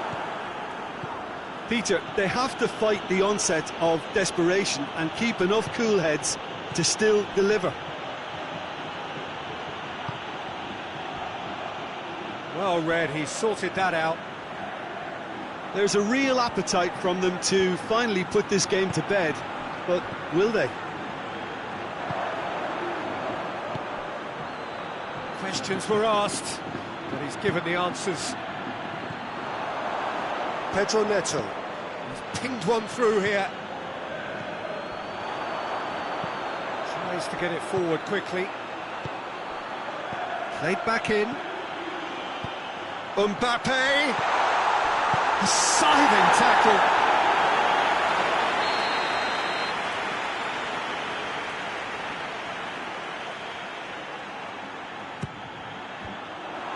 Speaker 2: Peter, they have to fight the onset of desperation and keep enough cool heads to still deliver.
Speaker 1: Well read, he's sorted that out.
Speaker 2: There's a real appetite from them to finally put this game to bed, but will they?
Speaker 1: Questions were asked, but he's given the answers. Pedro Neto. He's pinged one through here. Tries to get it forward quickly. Played back in. Mbappe. A scything tackle.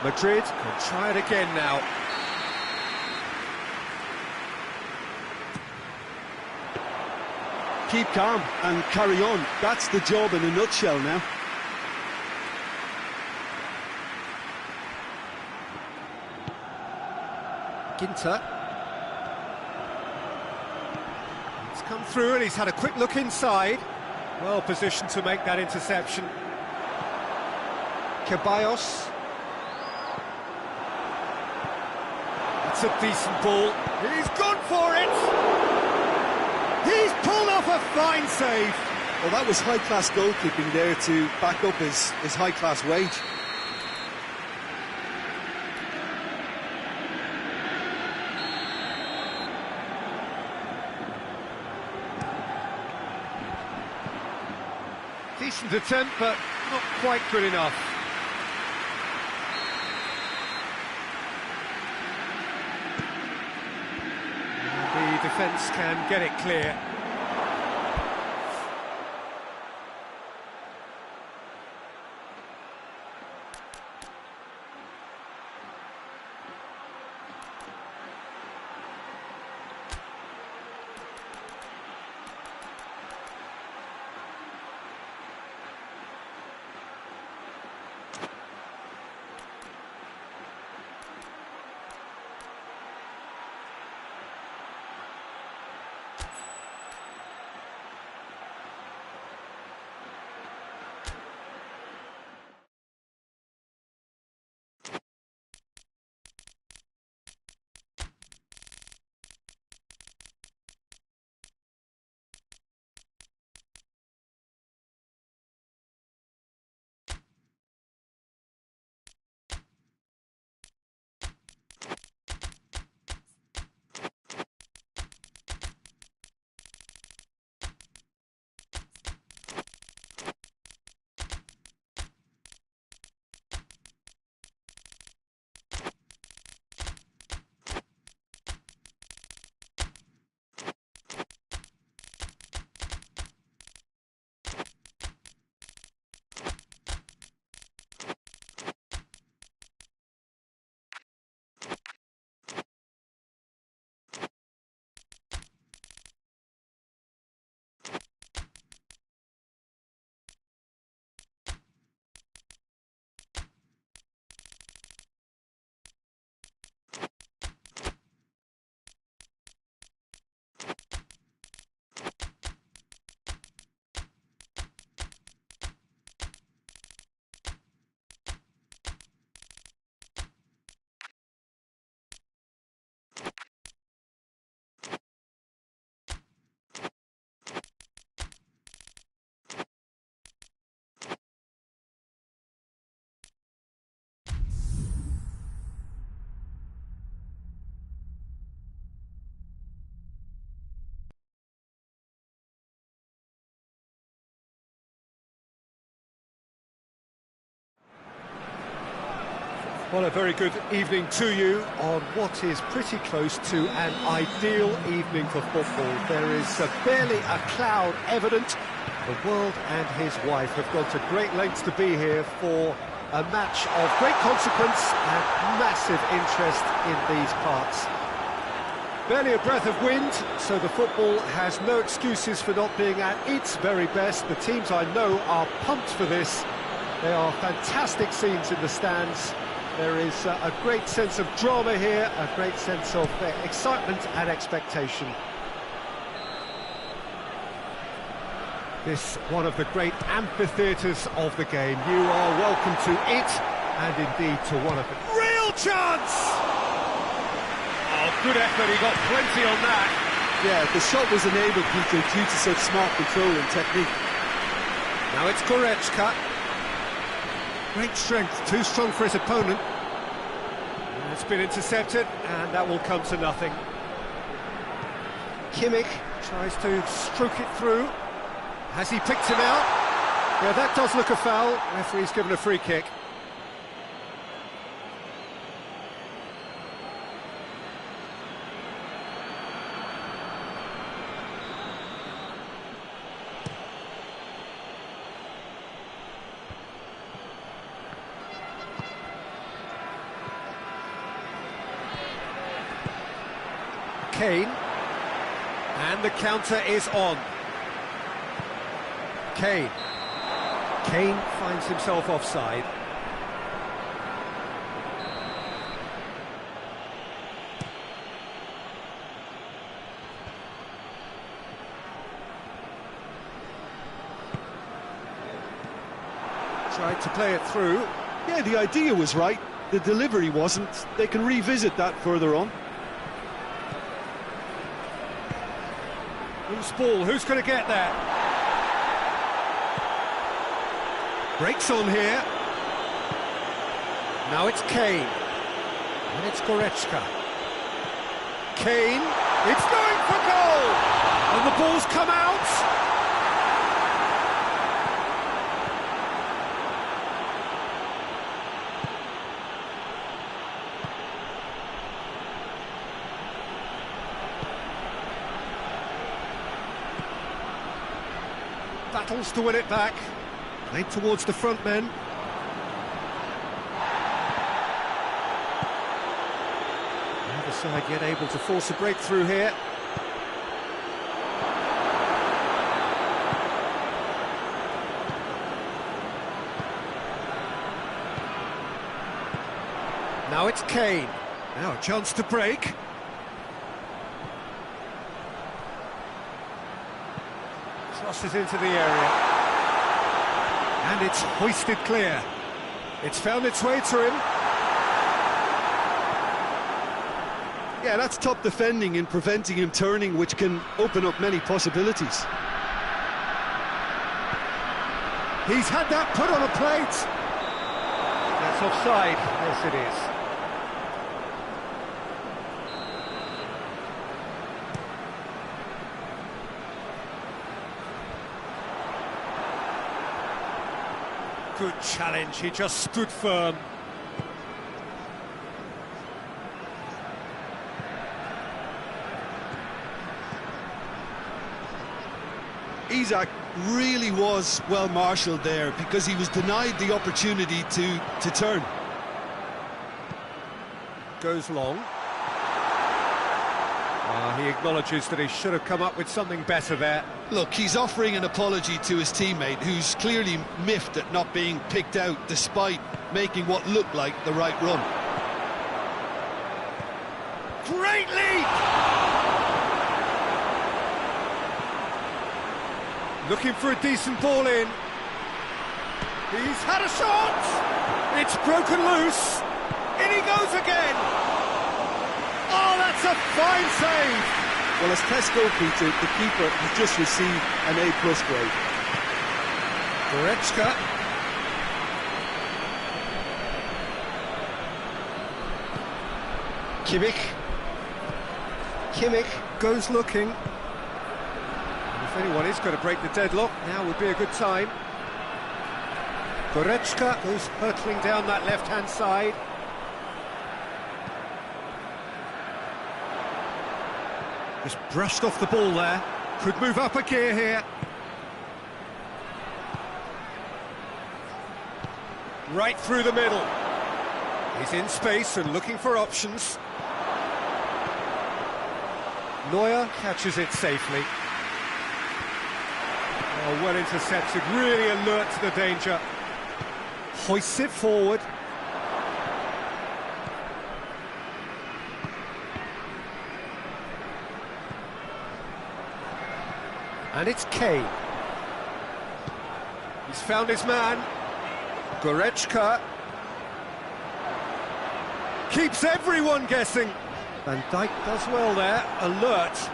Speaker 1: Madrid can try it again now.
Speaker 2: Keep calm and carry on. That's the job in a nutshell now.
Speaker 1: Ginter. He's come through and he's had a quick look inside. Well positioned to make that interception. Ceballos. It's a decent ball. He's gone for it! He's pulled off a fine save.
Speaker 2: Well, that was high-class goalkeeping there to back up his high-class wage.
Speaker 1: Decent attempt, but not quite good enough. The defence can get it clear. Well, a very good evening to you on what is pretty close to an ideal evening for football. There is barely a cloud evident. The world and his wife have gone to great lengths to be here for a match of great consequence and massive interest in these parts. Barely a breath of wind, so the football has no excuses for not being at its very best. The teams I know are pumped for this. There are fantastic scenes in the stands. There is a great sense of drama here, a great sense of excitement and expectation. This one of the great amphitheatres of the game. You are welcome to it, and indeed to one of them. Real chance! Oh, good effort, he got plenty on that.
Speaker 3: Yeah, the shot was enabled, Peter, due to such smart control and technique.
Speaker 1: Now it's Goretzka. Great strength, too strong for his opponent. It's been intercepted, and that will come to nothing. Kimmich tries to stroke it through. Has he picked him out? Yeah, that does look a foul. Referee's given a free kick. Kane, and the counter is on. Kane finds himself offside. Tried to play it through.
Speaker 3: Yeah, the idea was right, the delivery wasn't. They can revisit that further on.
Speaker 1: Loose ball, who's going to get there? Breaks on here. Now it's Kane. And it's Goretzka. Kane, it's going for goal! And the ball's come out! Battles to win it back. Played towards the front men. The other side yet able to force a breakthrough here. Now it's Kane. Now a chance to break. Crosses into the area. And it's hoisted clear. It's found its way to him.
Speaker 3: Yeah, that's top defending and preventing him turning, which can open up many possibilities.
Speaker 1: He's had that put on a plate. That's offside. Yes, it is. Good challenge, he just stood firm.
Speaker 3: Isak really was well marshalled there because he was denied the opportunity to turn.
Speaker 1: Goes long. He acknowledges that he should have come up with something better there.
Speaker 2: Look, he's offering an apology to his teammate, who's clearly miffed at not being picked out despite making what looked like the right run.
Speaker 1: Great leap! Looking for a decent ball in. He's had a shot! It's broken loose. In he goes again! Oh, that's a fine save!
Speaker 3: Well, as Tesco, Peter, the keeper has just received an A+ grade.
Speaker 1: Goretzka. Kimmich goes looking. And if anyone is going to break the deadlock, now would be a good time. Goretzka goes hurtling down that left-hand side. Just brushed off the ball there. Could move up a gear here. Right through the middle. He's in space and looking for options. Neuer catches it safely. Oh, well intercepted, really alert to the danger. Hoists it forward. And it's Kane. He's found his man. Goretzka. Keeps everyone guessing. Van Dijk does well there, alert.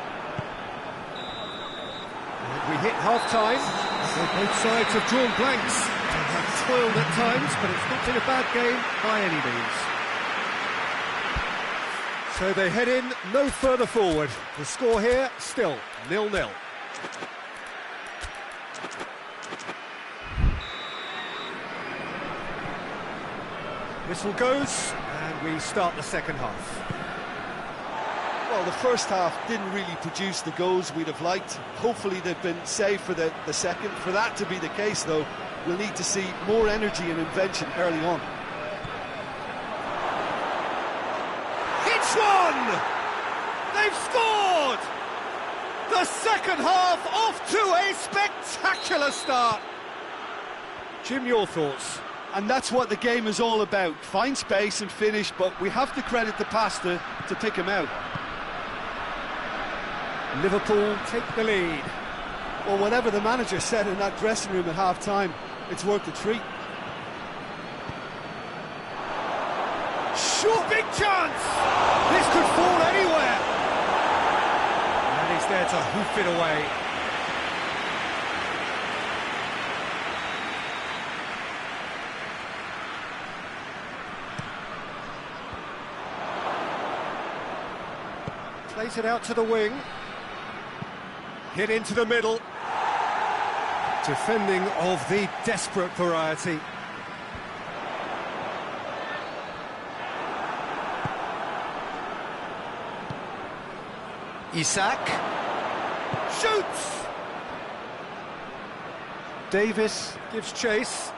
Speaker 1: And we hit half-time. Well, both sides have drawn blanks. They have toiled at times, but it's not been a bad game by any means. So they head in no further forward. The score here, still 0-0. Whistle goes, and we start the second half.
Speaker 3: Well, the first half didn't really produce the goals we'd have liked. Hopefully they've been saved for the second. For that to be the case, though, we'll need to see more energy and invention early on.
Speaker 1: It's one! They've scored! The second half off to a spectacular start. Jim, your thoughts?
Speaker 3: And that's what the game is all about. Find space and finish, but we have to credit the passer to pick him out.
Speaker 1: Liverpool take the lead.
Speaker 3: Well, whatever the manager said in that dressing room at half-time, it's worth a treat.
Speaker 1: Sure, big chance! This could fall anywhere. And he's there to hoof it away. Plays it out to the wing. Hit into the middle. Defending of the desperate variety. Isak. Shoots! Davis gives chase.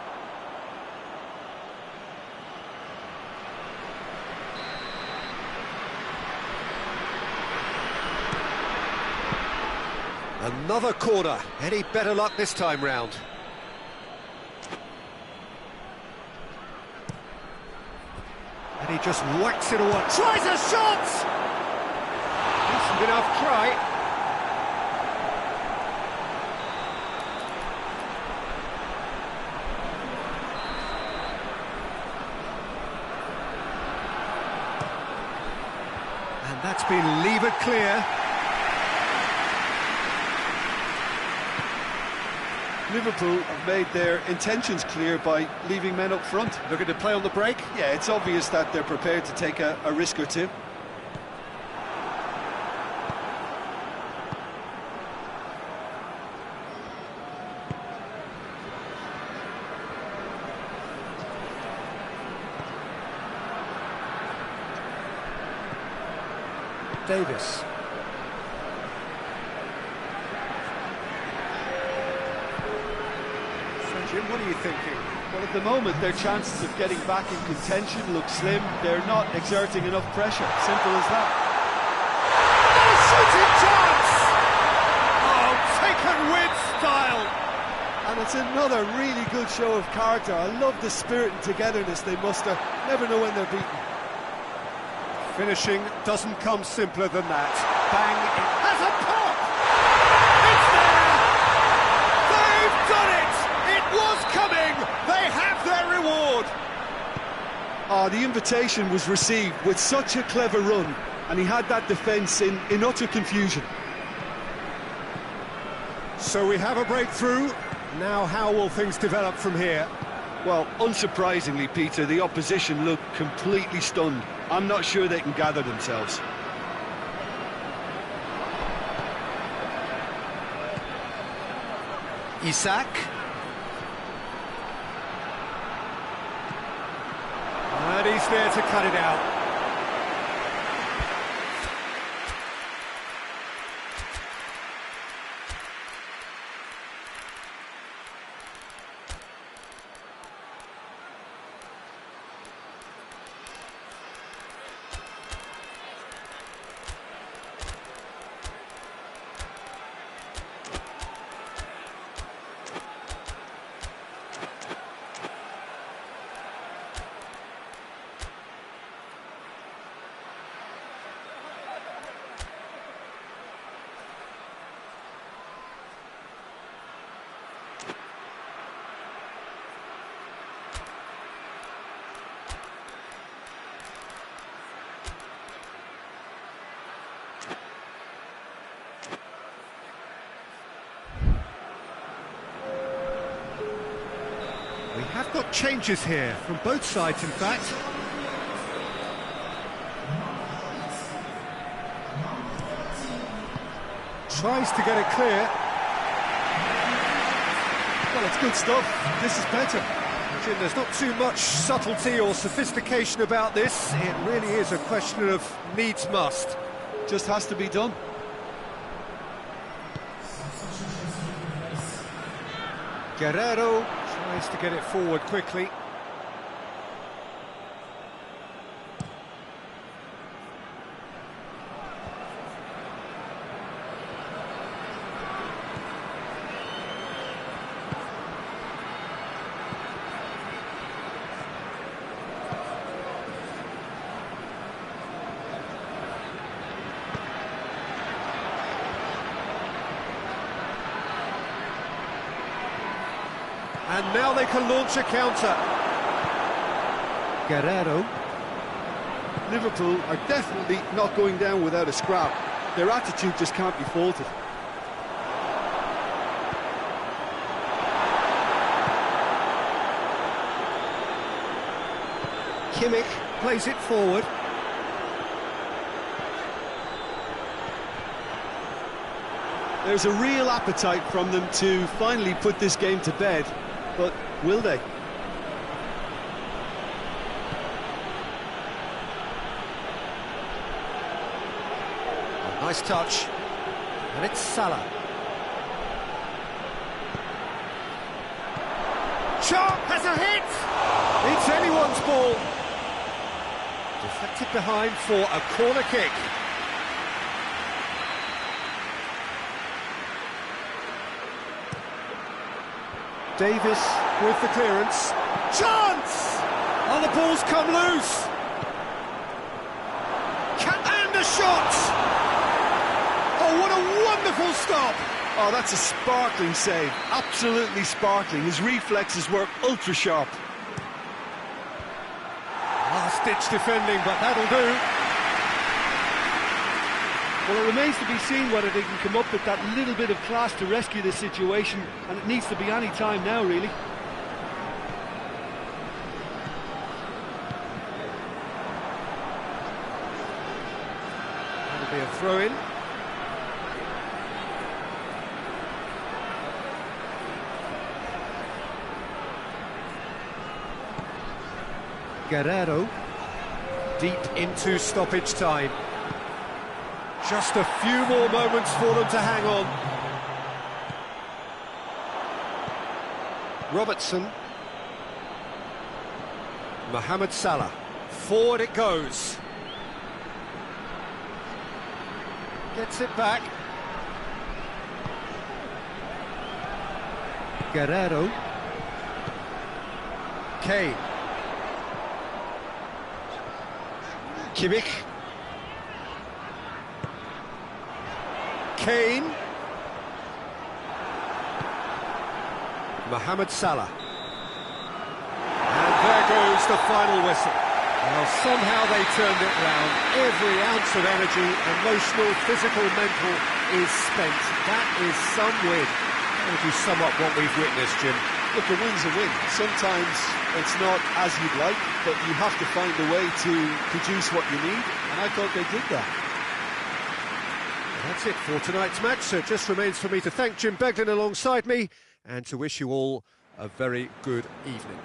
Speaker 1: Another corner. Any better luck this time round? And he just whacks it away. Tries a shot! Decent enough try. And that's been levered clear.
Speaker 3: Liverpool have made their intentions clear by leaving men up front.
Speaker 1: Looking to play on the break?
Speaker 3: Yeah, it's obvious that they're prepared to take a risk or two.
Speaker 1: Davis. Jim, what are you thinking?
Speaker 3: Well, at the moment, their chances of getting back in contention look slim. They're not exerting enough pressure. Simple as that.
Speaker 1: Oh, shooting chance! Oh, taken with style!
Speaker 3: And it's another really good show of character. I love the spirit and togetherness they muster. Never know when they're beaten.
Speaker 1: Finishing doesn't come simpler than that. Bang, it has a pop! It's there! They've done it! It was coming! They have their reward!
Speaker 3: Oh, the invitation was received with such a clever run, and he had that defence in utter confusion.
Speaker 1: So we have a breakthrough. Now how will things develop from here?
Speaker 2: Well, unsurprisingly, Peter, the opposition look completely stunned. I'm not sure they can gather themselves.
Speaker 1: Isak. And he's there to cut it out. We have got changes here, from both sides in fact. Tries to get it clear.
Speaker 3: Well, it's good stuff. This is better.
Speaker 1: Jim, there's not too much subtlety or sophistication about this. It really is a question of needs must.
Speaker 3: Just has to be done.
Speaker 1: Guerrero tries to get it forward quickly. And now they can launch a counter. Guerrero.
Speaker 3: Liverpool are definitely not going down without a scrap. Their attitude just can't be faulted.
Speaker 1: Kimmich plays it forward.
Speaker 3: There's a real appetite from them to finally put this game to bed, but will they?
Speaker 1: Oh, nice touch. And it's Salah. Sharp has a hit! It's anyone's ball. Deflected behind for a corner kick. Davis with the clearance. Chance! Oh, the ball's come loose. And a shot! Oh, what a wonderful stop!
Speaker 3: Oh, that's a sparkling save. Absolutely sparkling. His reflexes work ultra sharp.
Speaker 1: Last-ditch defending, but that'll do.
Speaker 3: Well, it remains to be seen whether they can come up with that little bit of class to rescue this situation, and it needs to be any time now, really.
Speaker 1: That'll be a throw-in. Guerrero, deep into stoppage time. Just a few more moments for them to hang on. Robertson. Mohamed Salah. Forward it goes. Gets it back. Guerrero. Kane. Kimmich. Kane. Mohamed Salah. And there goes the final whistle. Well, somehow they turned it round. Every ounce of energy, emotional, physical, mental, is spent. That is some win. How would you sum up what we've witnessed, Jim?
Speaker 3: Look, a win's a win. Sometimes it's not as you'd like, but you have to find a way to produce what you need, and I thought they did that.
Speaker 1: That's it for tonight's match, so it just remains for me to thank Jim Beglin alongside me and to wish you all a very good evening.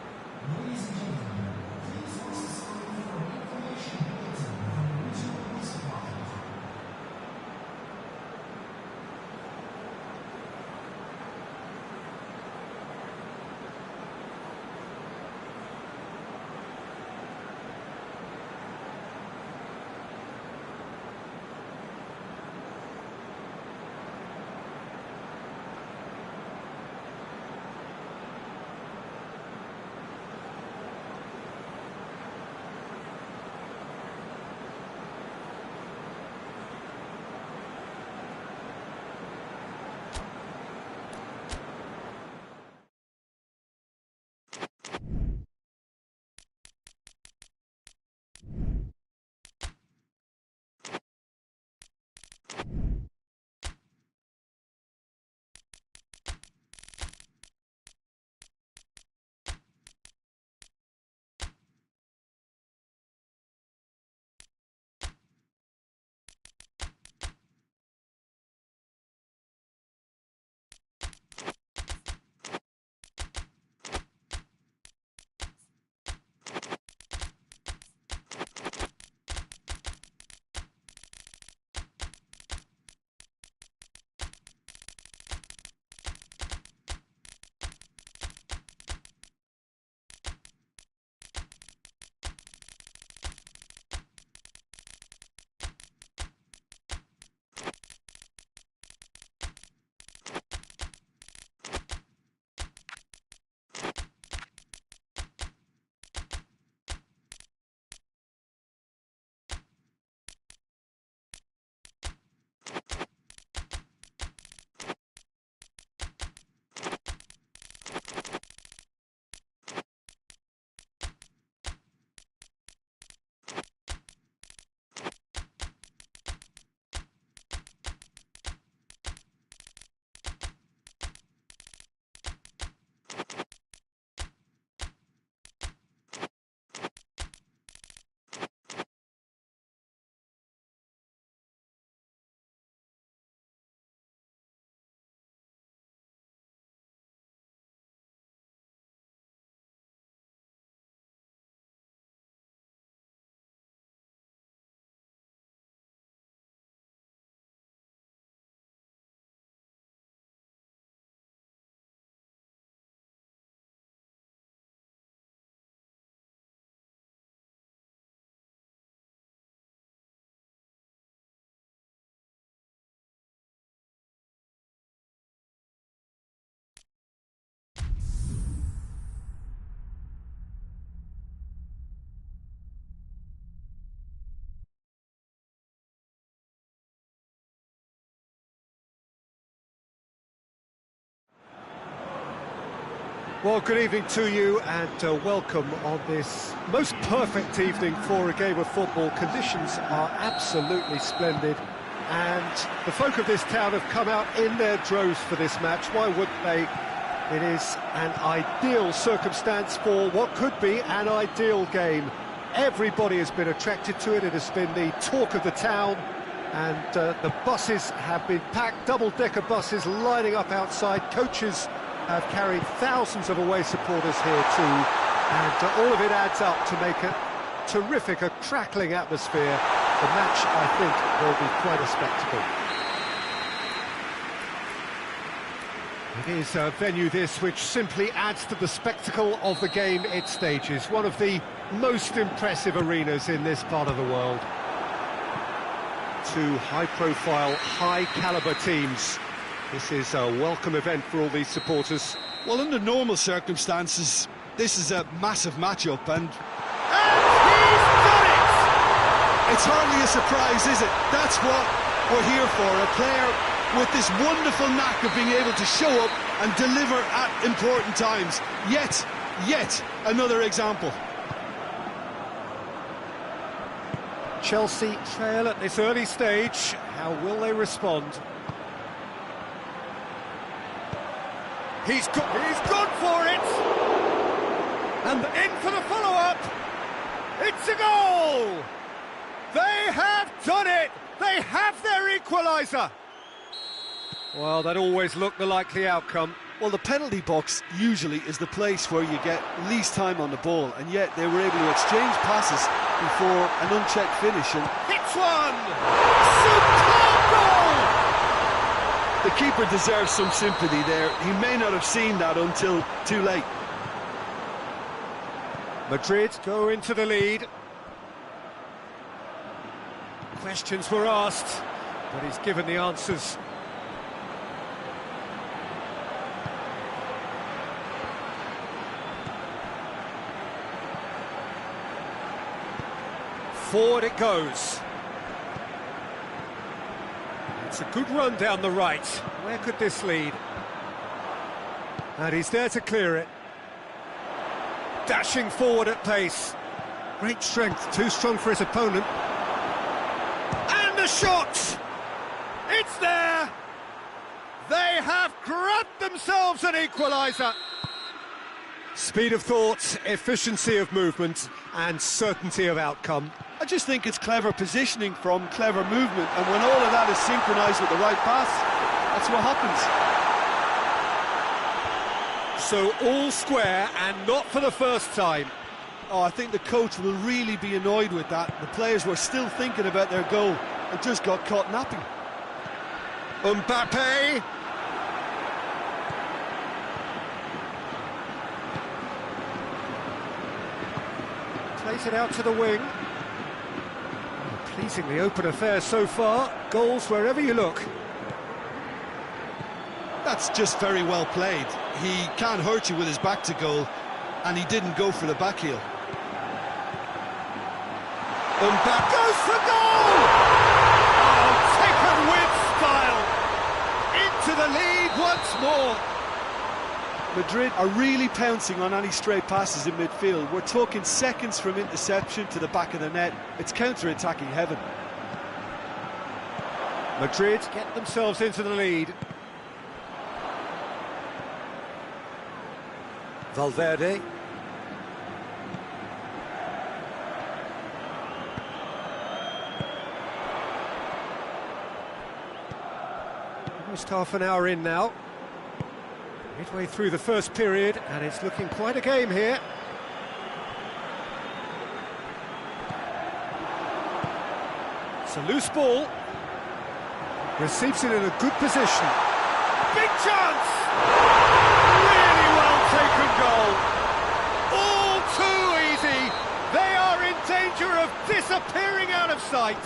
Speaker 1: Well, good evening to you and welcome on this most perfect evening for a game of football. Conditions are absolutely splendid and the folk of this town have come out in their droves for this match. Why wouldn't they? It is an ideal circumstance for what could be an ideal game. Everybody has been attracted to it. It has been the talk of the town, and the buses have been packed, double-decker buses lining up outside. Coaches have carried thousands of away supporters here too, and all of it adds up to make a terrific, a crackling atmosphere. The match, I think, will be quite a spectacle. It is a venue this which simply adds to the spectacle of the game it stages. One of the most impressive arenas in this part of the world. Two high-profile, high-caliber teams. This is a welcome event for all these supporters.
Speaker 2: Well, under normal circumstances, this is a massive matchup, and
Speaker 1: he's done it!
Speaker 2: It's hardly a surprise, is it? That's what we're here for, a player with this wonderful knack of being able to show up and deliver at important times. Yet another example.
Speaker 1: Chelsea trail at this early stage. How will they respond? He's gone for it! And in for the follow-up! It's a goal! They have done it! They have their equaliser! Well, that always looked the likely outcome.
Speaker 3: Well, the penalty box usually is the place where you get least time on the ball, and yet they were able to exchange passes before an unchecked finish. And
Speaker 1: hits one! Superb goal!
Speaker 3: The keeper deserves some sympathy there. He may not have seen that until too late.
Speaker 1: Madrid go into the lead. Questions were asked, but he's given the answers. Forward it goes. It's a good run down the right. Where could this lead? And he's there to clear it. Dashing forward at pace. Great strength, too strong for his opponent. And the shot! It's there! They have grabbed themselves an equaliser. Speed of thought, efficiency of movement, and certainty of outcome.
Speaker 3: I just think it's clever positioning from clever movement, and when all of that is synchronised with the right pass, that's what happens.
Speaker 1: So all square, and not for the first time.
Speaker 3: Oh, I think the coach will really be annoyed with that. The players were still thinking about their goal and just got caught napping.
Speaker 1: Mbappe! Plays it out to the wing. Pleasingly open affair so far. Goals wherever you look.
Speaker 2: that's just very well played. He can't hurt you with his back to goal, and he didn't go for the back heel.
Speaker 1: Mbappe goes for goal! Oh, taken with style! Into the lead once more!
Speaker 3: Madrid are really pouncing on any stray passes in midfield. We're talking seconds from interception to the back of the net. It's counter-attacking heaven.
Speaker 1: Madrid get themselves into the lead. Valverde. Almost half an hour in now. Midway through the first period, and it's looking quite a game here. It's a loose ball. Receives it in a good position. Big chance! Really well taken goal. All too easy. They are in danger of disappearing out of sight.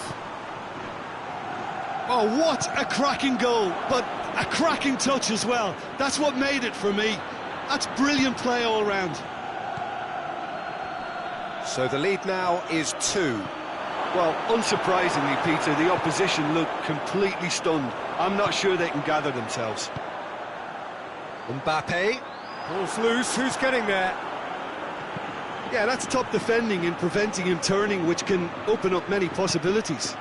Speaker 2: Oh, what a cracking goal, but a cracking touch as well. That's what made it for me. That's brilliant play all round.
Speaker 1: So the lead now is 2.
Speaker 3: Well, unsurprisingly, Peter, the opposition look completely stunned. I'm not sure they can gather themselves.
Speaker 1: Mbappe. Ball's loose, who's getting there?
Speaker 2: Yeah, that's top defending and preventing him turning, which can open up many possibilities.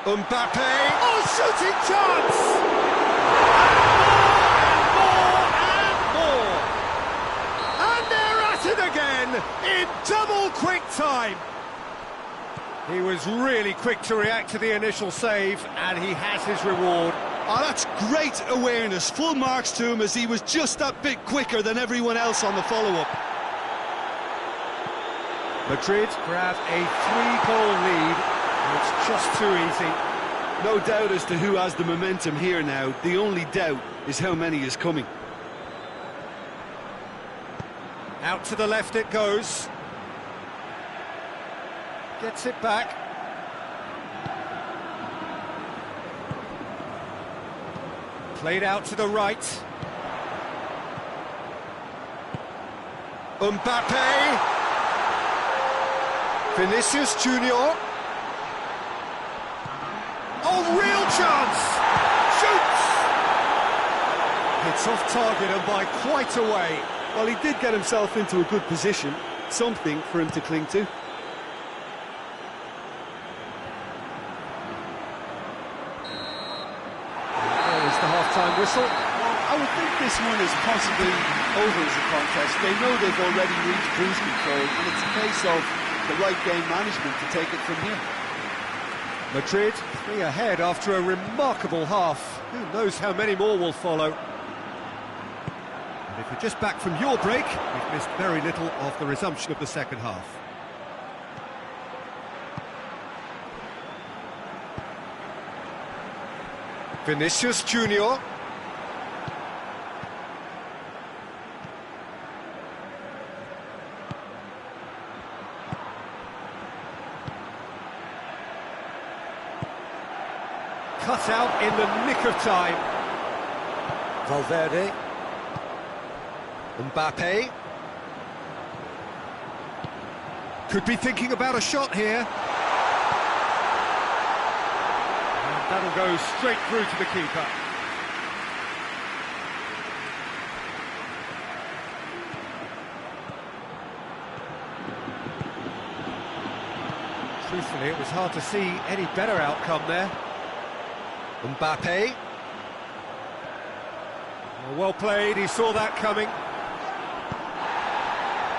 Speaker 1: Mbappe! Oh, shooting chance! And they're at it again in double quick time. He was really quick to react to the initial save, and he has his reward.
Speaker 2: Oh, that's great awareness. Full marks to him, as he was just that bit quicker than everyone else on the follow-up.
Speaker 1: Madrid grab a 3-goal lead. It's just too easy.
Speaker 2: No doubt as to who has the momentum here now. The only doubt is how many is coming.
Speaker 1: Out to the left it goes. Gets it back. Played out to the right. Mbappe. Vinicius Junior. Oh, real chance! Shoots! It's off target and by quite a way.
Speaker 2: Well, he did get himself into a good position. Something for him to cling to.
Speaker 1: There's the half-time whistle.
Speaker 3: Well, I would think this one is possibly over as a contest. They know they've already reached cruise control, and it's a case of the right game management to take it from here.
Speaker 1: Madrid 3 ahead after a remarkable half. Who knows how many more will follow. And if you're just back from your break, you've missed very little of the resumption of the second half. Vinicius Junior. Cut out in the nick of time. Valverde. Mbappe. Could be thinking about a shot here. And that'll go straight through to the keeper. Truthfully, it was hard to see any better outcome there. Mbappe. Well played, he saw that coming.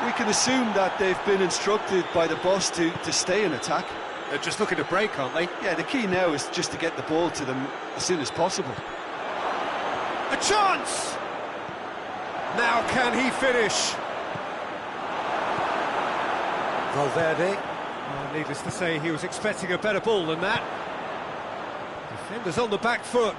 Speaker 2: We can assume that they've been instructed by the boss to stay in attack.
Speaker 1: They're just looking to break, aren't they?
Speaker 2: Yeah, the key now is just to get the ball to them as soon as possible.
Speaker 1: A chance! Now can he finish? Valverde. Well, needless to say, he was expecting a better ball than that. Defenders on the back foot.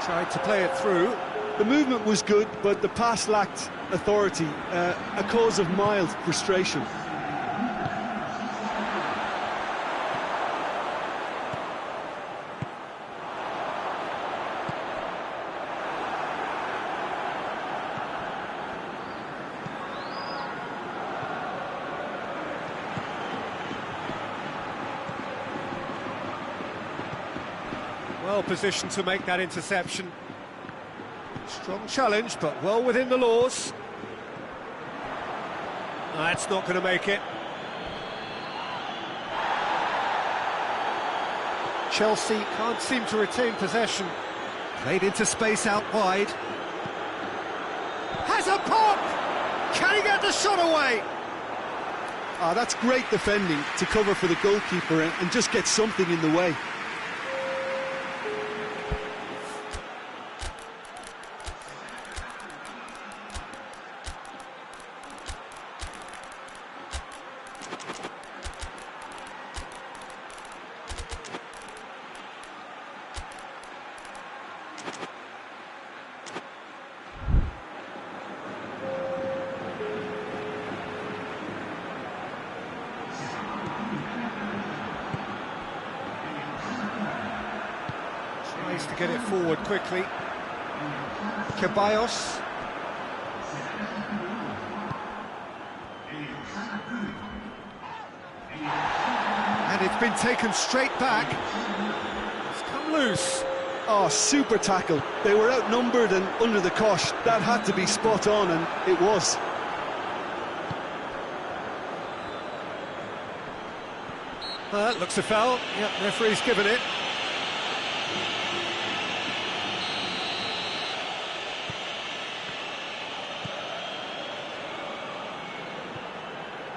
Speaker 1: Tried to play it through.
Speaker 2: The movement was good, but the pass lacked authority, a cause of mild frustration.
Speaker 1: Well positioned to make that interception. Strong challenge, but well within the laws. That's not going to make it. Chelsea can't seem to retain possession. Played into space out wide. Has a pop! Can he get the shot away?
Speaker 2: Ah, that's great defending to cover for the goalkeeper and just get something in the way.
Speaker 1: Tries to get it forward quickly. Ceballos. And it's been taken straight back. It's come loose.
Speaker 2: Oh, super tackle. They were outnumbered and under the cosh. That had to be spot on, and it was.
Speaker 1: Looks a foul. Yep, referee's given it.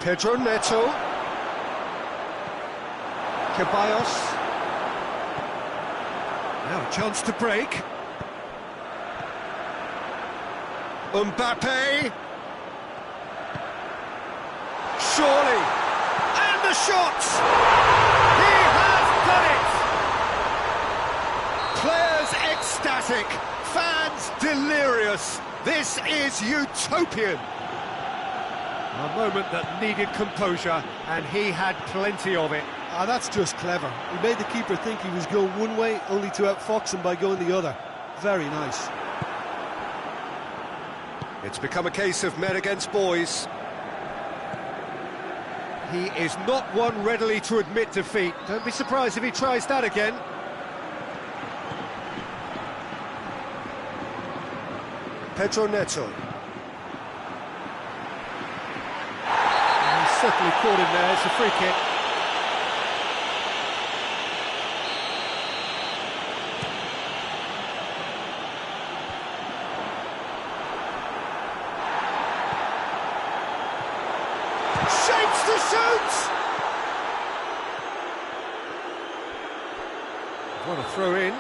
Speaker 1: Pedro Neto. Ceballos. Now a chance to break. Mbappe. Surely. And the shot! He has done it! Players ecstatic, fans delirious. This is utopian. A moment that needed composure, and he had plenty of it.
Speaker 2: Ah, that's just clever. He made the keeper think he was going one way, only to outfox him by going the other. Very nice.
Speaker 1: It's become a case of men against boys. He is not one readily to admit defeat. Don't be surprised if he tries that again. Pedro Neto. He's certainly caught him there. It's a free kick. Shapes to shoot! What a throw in.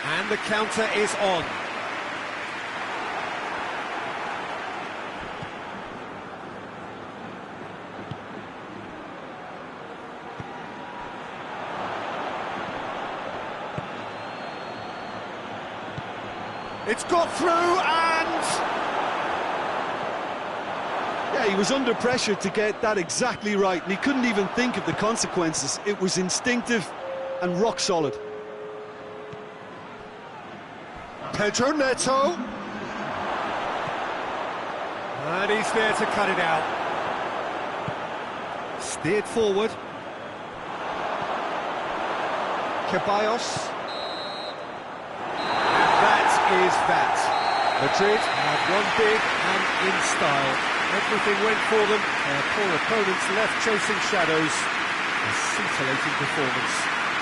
Speaker 1: And the counter is on. It's got through and...
Speaker 2: Yeah, he was under pressure to get that exactly right, and he couldn't even think of the consequences. It was instinctive and rock solid.
Speaker 1: Pedro Neto. And he's there to cut it out. Steered forward. Ceballos. Is that. Madrid have won big and in style. Everything went for them. Their poor opponents left chasing shadows. A scintillating performance.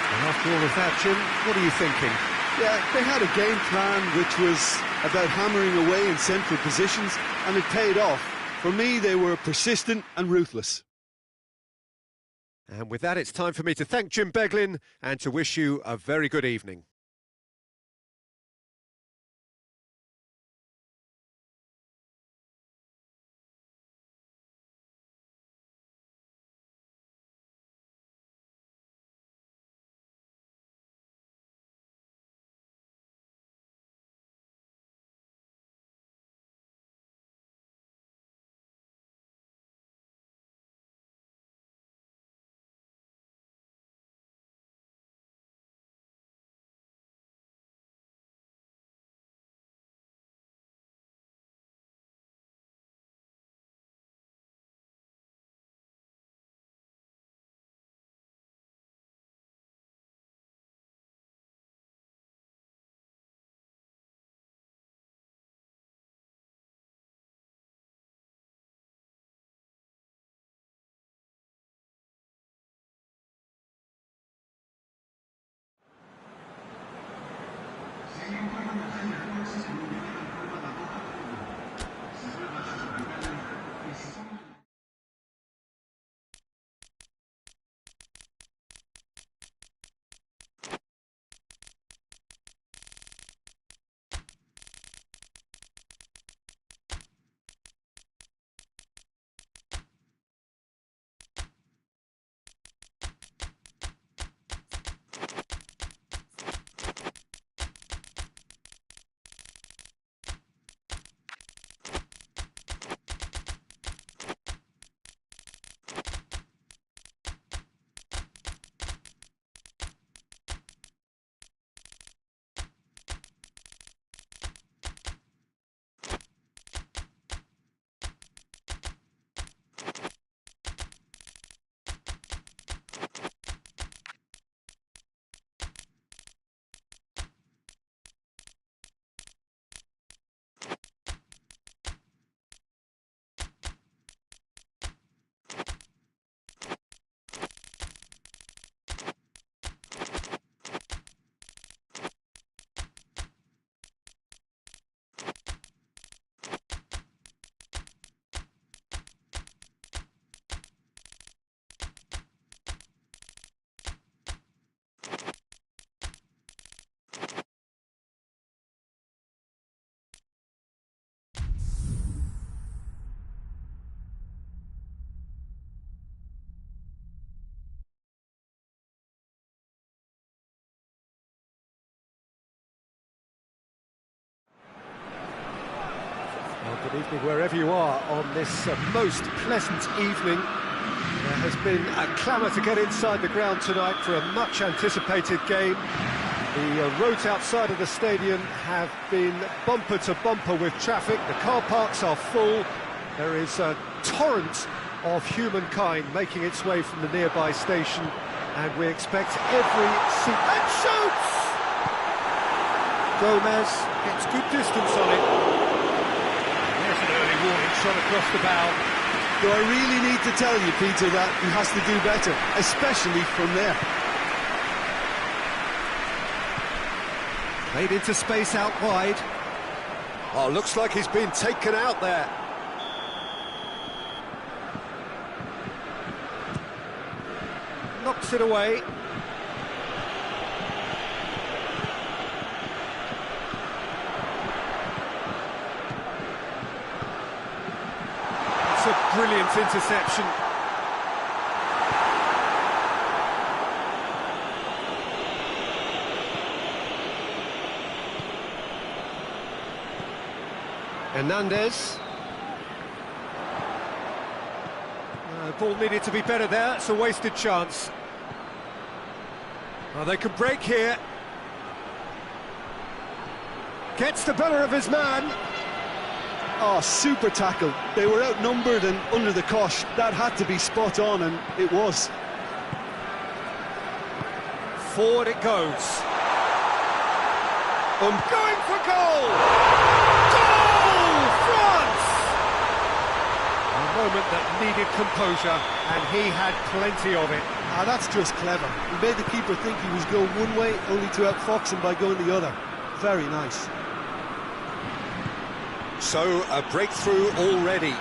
Speaker 1: And after all of that, Jim, what are you thinking?
Speaker 2: Yeah, they had a game plan which was about hammering away in central positions, and it paid off. For me, they were persistent and ruthless.
Speaker 1: And with that, it's time for me to thank Jim Beglin and to wish you a very good evening. Good evening wherever you are on this most pleasant evening. There has been a clamour to get inside the ground tonight for a much anticipated game. The roads outside of the stadium have been bumper to bumper with traffic. The car parks are full. There is a torrent of humankind making its way from the nearby station, and we expect every seat... And shoots! Gomez gets good distance on it. There's an early warning shot across the bow.
Speaker 2: Do I really need to tell you, Peter, that he has to do better, especially from there?
Speaker 1: Made into space out wide. Oh, looks like he's been taken out there. Knocks it away. It's a brilliant interception. Hernandez. Ball needed to be better there. It's a wasted chance. Oh, they can break here. Gets the better of his man.
Speaker 2: Oh, super tackle. They were outnumbered and under the cosh. That had to be spot on, and it was.
Speaker 1: Forward it goes. Going for goal! Goal! France! A moment that needed composure, and he had plenty of it.
Speaker 2: Ah, that's just clever. He made the keeper think he was going one way, only to outfox him by going the other. Very nice.
Speaker 1: So, a breakthrough already.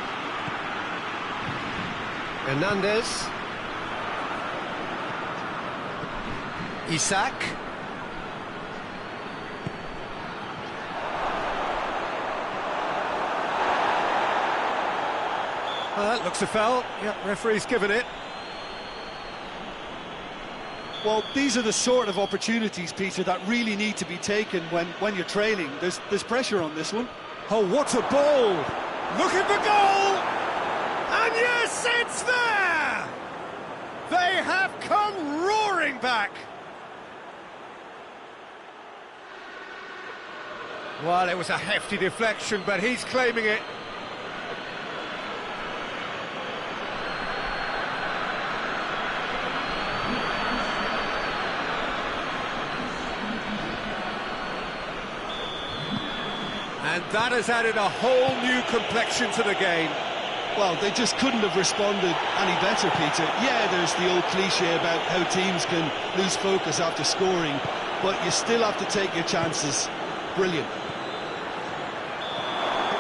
Speaker 1: Hernandez. Isak. That looks a foul. Yep, referee's given it.
Speaker 3: Well, these are the sort of opportunities, Peter, that really need to be taken when you're trailing. There's pressure on this one.
Speaker 1: Oh, what a ball! Looking for goal! And yes, it's there! They have come roaring back! Well, it was a hefty deflection, but he's claiming it. And that has added a whole new complexion to the game.
Speaker 2: Well, they just couldn't have responded any better, Peter. Yeah, there's the old cliche about how teams can lose focus after scoring, but you still have to take your chances. Brilliant.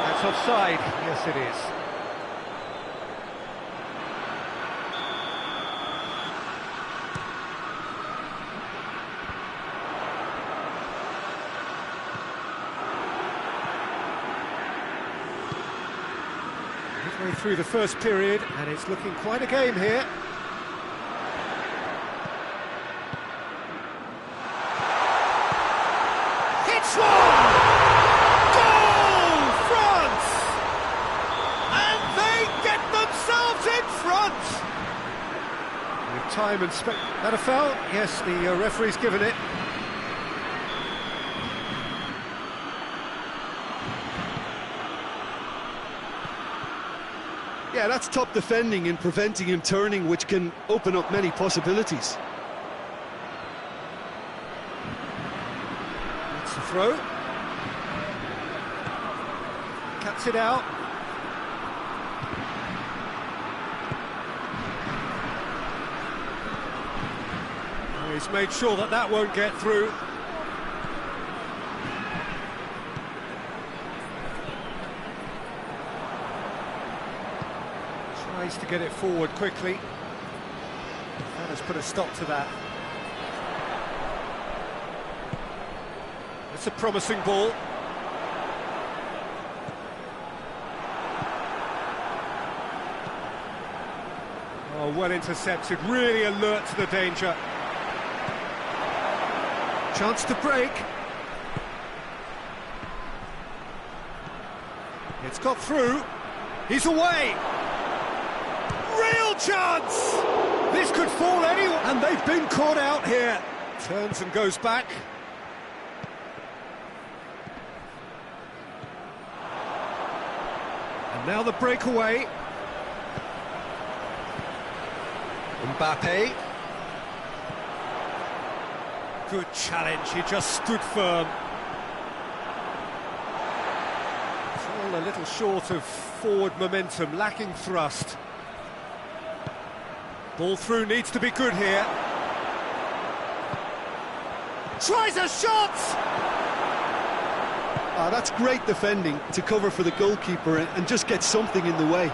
Speaker 1: That's offside. Yes, it is. Midway through the first period, and it's looking quite a game here. Hits one! Goal, France! And they get themselves in front! With time and space. That a foul? Yes, the referee's given it.
Speaker 2: Yeah, that's top defending and preventing him turning, which can open up many possibilities.
Speaker 1: It's the throw. Cuts it out. Oh, he's made sure that that won't get through. Tries to get it forward quickly. That has put a stop to that. It's a promising ball. Oh, well intercepted, really alert to the danger. Chance to break. It's got through. He's away. Real chance! This could fall anywhere. And they've been caught out here. Turns and goes back. And now the breakaway. Mbappe. Good challenge, he just stood firm. All a little short of forward momentum, lacking thrust. Ball through needs to be good here. Tries a shot!
Speaker 2: Ah, that's great defending to cover for the goalkeeper and just get something in the way.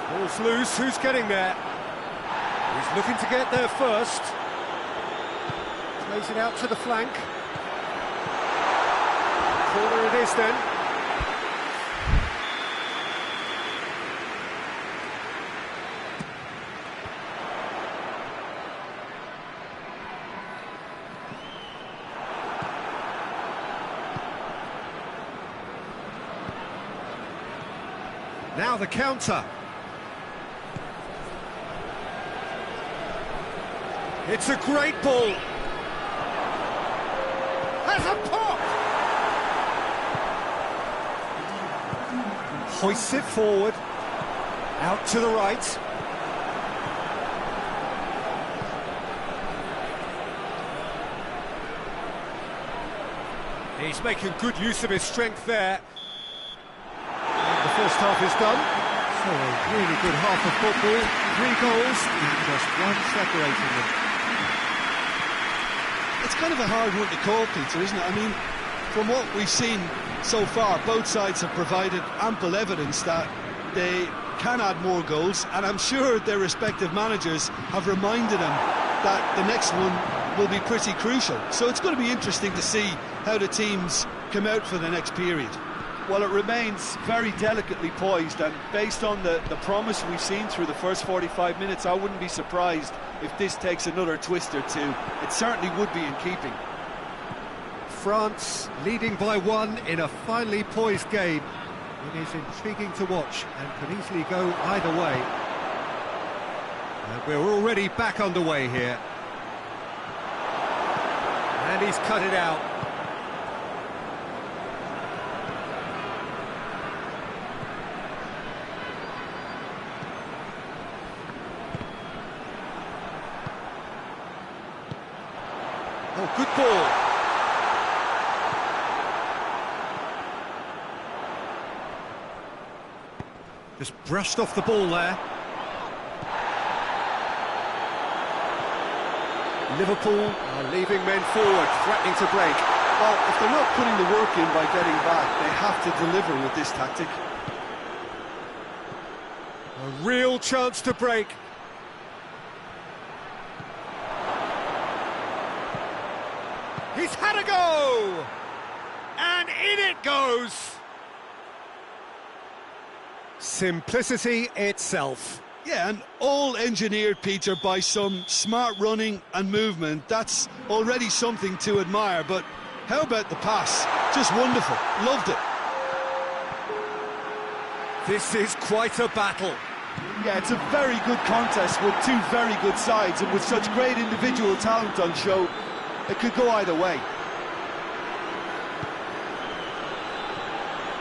Speaker 1: Ball's loose, who's getting there? He's looking to get there first. Plays it out to the flank. Corner it is then. Now the counter. It's a great ball. Has a pop! Hoists it forward. Out to the right. He's making good use of his strength there. The first half is done. So a really good half of football. 3 goals and just one separating them.
Speaker 2: It's kind of a hard one to call, Peter, isn't it? I mean, from what we've seen so far, both sides have provided ample evidence that they can add more goals, and I'm sure their respective managers have reminded them that the next one will be pretty crucial. So it's going to be interesting to see how the teams come out for the next period.
Speaker 3: Well, it remains very delicately poised, and based on the promise we've seen through the first 45 minutes, I wouldn't be surprised if this takes another twist or two. It certainly would be in keeping.
Speaker 1: France leading by 1 in a finely poised game. It is intriguing to watch and can easily go either way. And we're already back underway here. And he's cut it out. Oh, good ball. Just brushed off the ball there. Liverpool are leaving men forward, threatening to break.
Speaker 3: Well, if they're not putting the work in by getting back, they have to deliver with this tactic.
Speaker 1: A real chance to break. He's had a go! And in it goes! Simplicity itself.
Speaker 2: Yeah, and all engineered, Peter, by some smart running and movement. That's already something to admire, but how about the pass? Just wonderful. Loved it.
Speaker 1: This is quite a battle.
Speaker 3: Yeah, it's a very good contest with two very good sides, and with such great individual talent on show, it could go either way.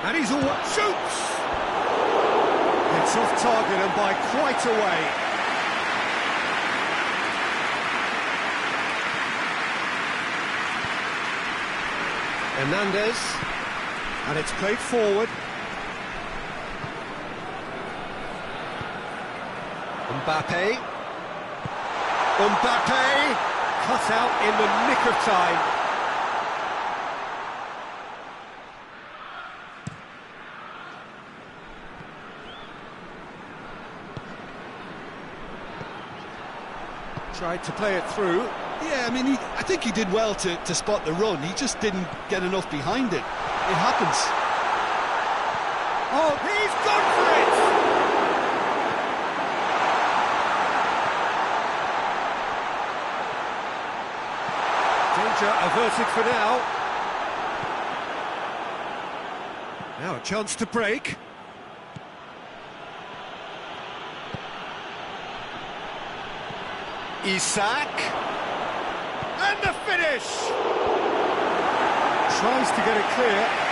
Speaker 1: And he's all shoots! It's off target and by quite a way. Hernandez, and it's played forward. Mbappe. Mbappe, cut out in the nick of time. Tried to play it through.
Speaker 2: Yeah, I mean, I think he did well to spot the run. He just didn't get enough behind it. It happens.
Speaker 1: Oh, he's gone for it! Danger averted for now. Now a chance to break. Isak. And the finish! Tries to get it clear.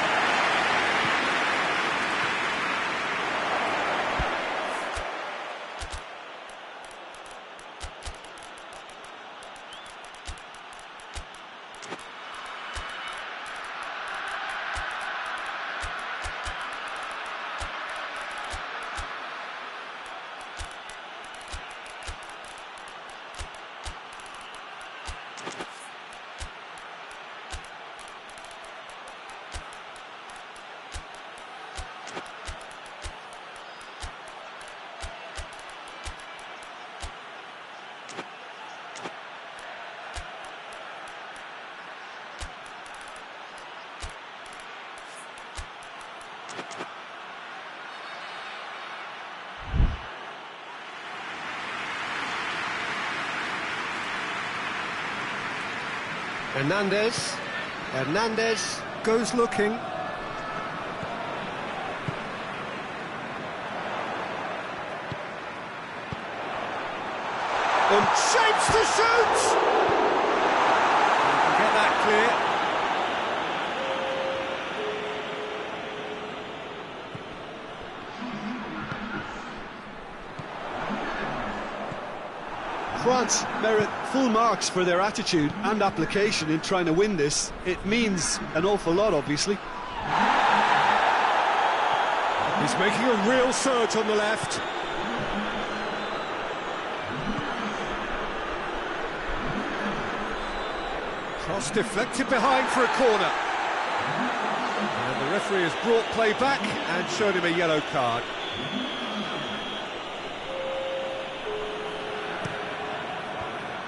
Speaker 1: Hernandez goes looking. Shapes to shoot! Get that clear.
Speaker 2: France merit full marks for their attitude and application in trying to win this. It means an awful lot, obviously.
Speaker 1: He's making a real surge on the left. Cross deflected behind for a corner. And the referee has brought play back and shown him a yellow card.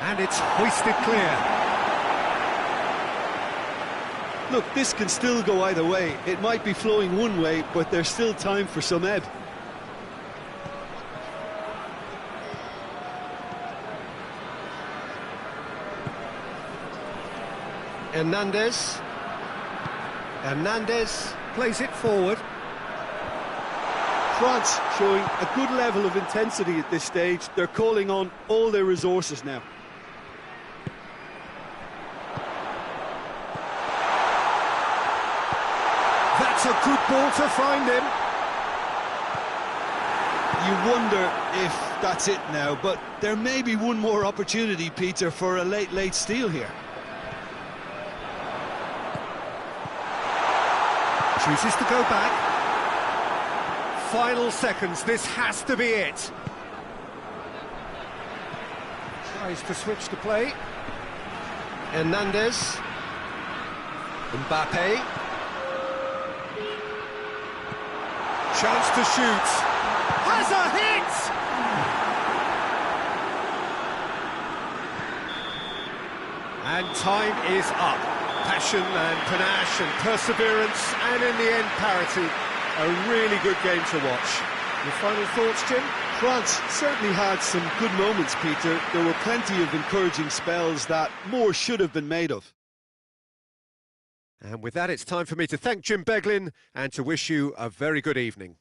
Speaker 1: And it's hoisted clear.
Speaker 2: Look, this can still go either way. It might be flowing one way, but there's still time for some ebb.
Speaker 1: Hernandez plays it forward.
Speaker 2: France showing a good level of intensity at this stage. They're calling on all their resources now.
Speaker 1: That's a good ball to find him.
Speaker 2: You wonder if that's it now, but there may be one more opportunity, Peter, for a late steal here.
Speaker 1: Chooses to go back. Final seconds, this has to be it. Tries to switch the play. Hernandez. Mbappe. Chance to shoot. Has a hit! And time is up. Passion and panache and perseverance, and in the end, parity. A really good game to watch. Your final thoughts, Jim?
Speaker 2: France certainly had some good moments, Peter. There were plenty of encouraging spells that more should have been made of.
Speaker 1: And with that, it's time for me to thank Jim Beglin and to wish you a very good evening.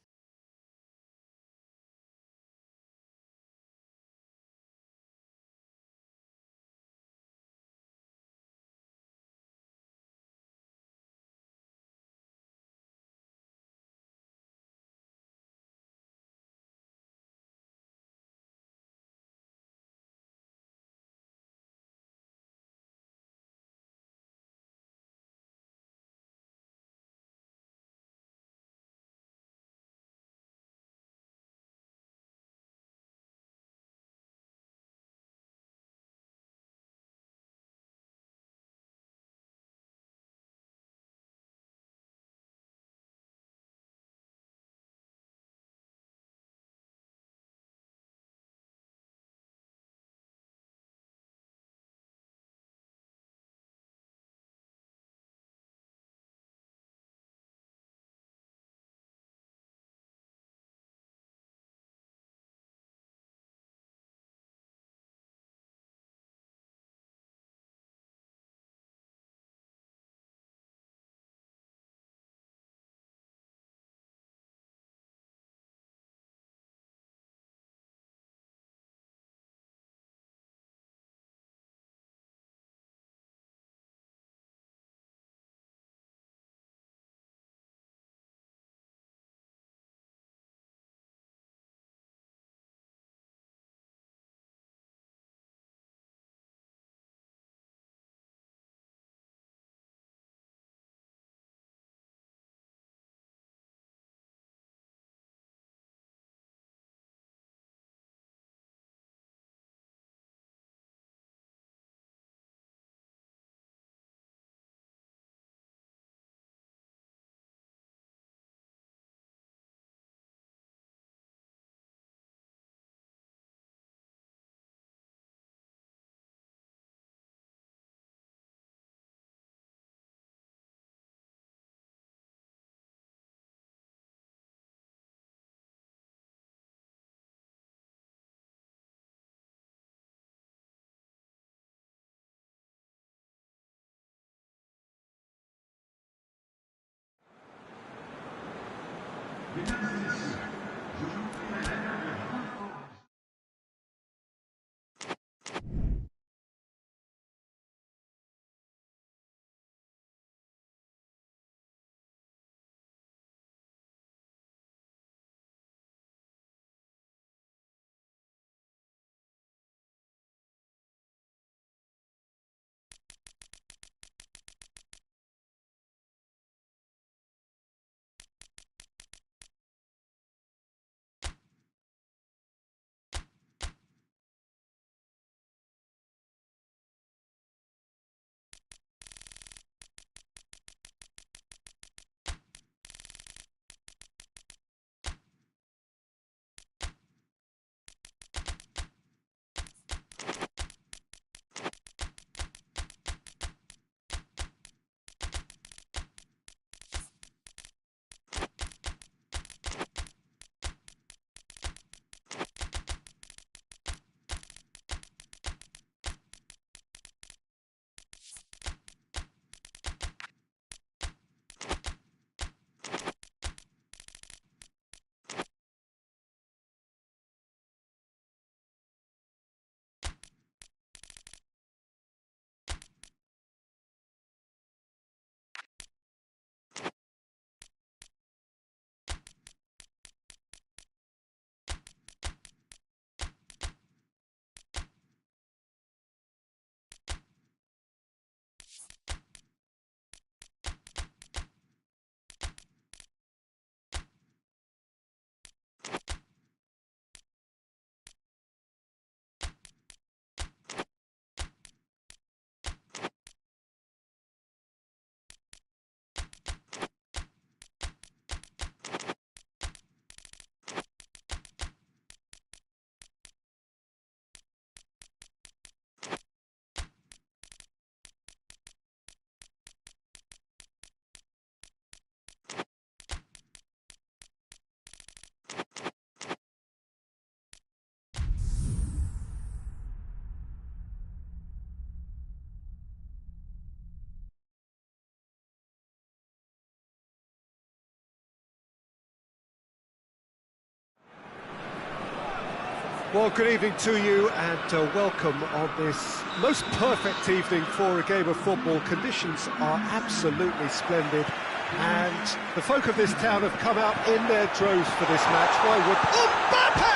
Speaker 1: Well, good evening to you and welcome on this most perfect evening for a game of football. Conditions are absolutely splendid and the folk of this town have come out in their droves for this match. Why would... Mbappe!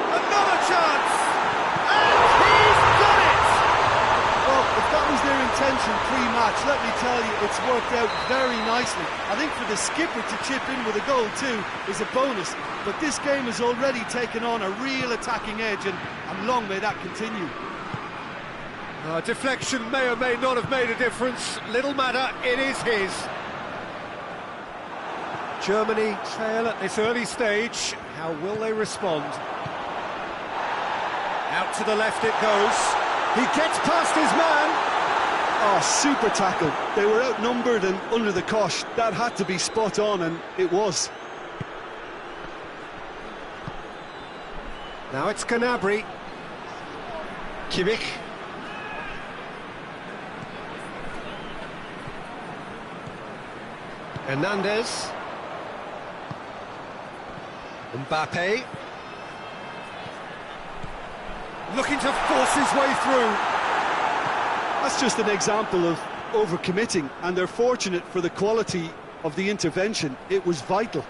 Speaker 1: Another chance! And he's done it!
Speaker 3: Well, if that was their intention pre-match, let me tell you, it's worked out very nicely. I think for the skipper to chip in with a goal too is a bonus. But this game has already taken on a real attacking edge, and long may that continue.
Speaker 1: Deflection may or may not have made a difference. Little matter, it is his. Germany trail at this early stage. How will they respond? Out to the left it goes. He gets past his man.
Speaker 2: Oh, super tackle. They were outnumbered and under the cosh. That had to be spot on, and it was.
Speaker 1: Now it's Gnabry. Kimmich. Hernandez. Mbappe. Looking to force his way through.
Speaker 2: That's just an example of overcommitting, and they're fortunate for the quality of the intervention. It was vital.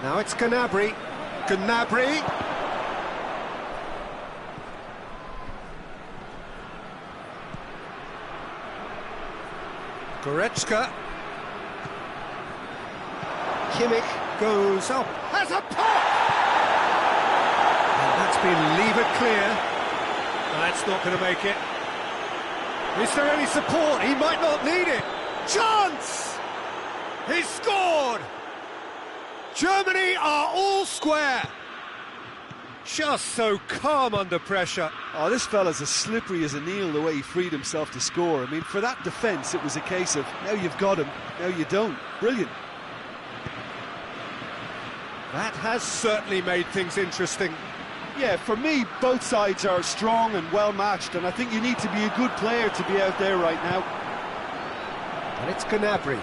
Speaker 1: Now it's Gnabry. Gnabry. Goretzka. Kimmich goes up. Has a pop! And that's been levered clear. That's not going to make it. Is there any support? He might not need it. Chance! He scored! Germany are all square. Just so calm under pressure.
Speaker 2: Oh, this fella's as slippery as an eel, the way he freed himself to score. I mean, for that defence, it was a case of, now you've got him, now you don't. Brilliant.
Speaker 1: That has certainly made things interesting.
Speaker 3: Yeah, for me, both sides are strong and well-matched, and I think you need to be a good player to be out there right now.
Speaker 1: And it's Gnabry.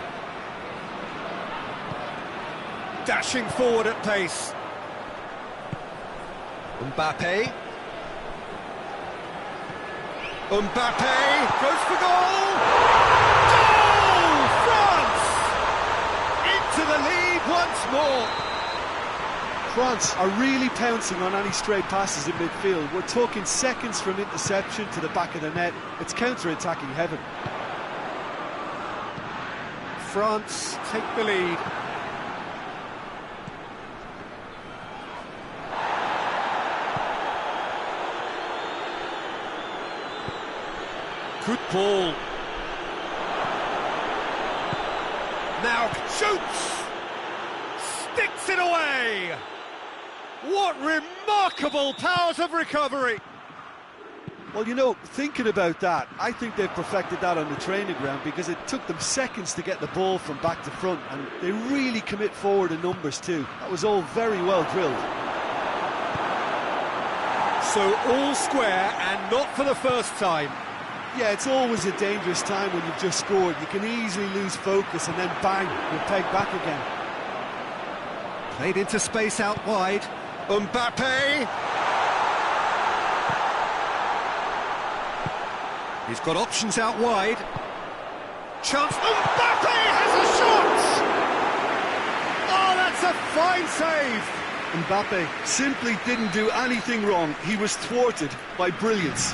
Speaker 1: dashing forward at pace. Mbappe. Mbappe goes for goal! Goal! France! Into the lead once more.
Speaker 3: France are really pouncing on any stray passes in midfield. We're talking seconds from interception to the back of the net. It's counter-attacking heaven.
Speaker 1: France take the lead. Good ball. Now shoots! Sticks it away! What remarkable powers of recovery!
Speaker 3: Well, you know, thinking about that, I think they've perfected that on the training ground because it took them seconds to get the ball from back to front, and they really commit forward in numbers too. That was all very well drilled.
Speaker 1: So all square, and not for the first time.
Speaker 3: Yeah, it's always a dangerous time when you've just scored. You can easily lose focus and then bang, you're pegged back again.
Speaker 1: Played into space out wide. Mbappe! He's got options out wide. Chance. Mbappe has a shot! Oh, that's a fine save!
Speaker 3: Mbappe simply didn't do anything wrong. He was thwarted by brilliance.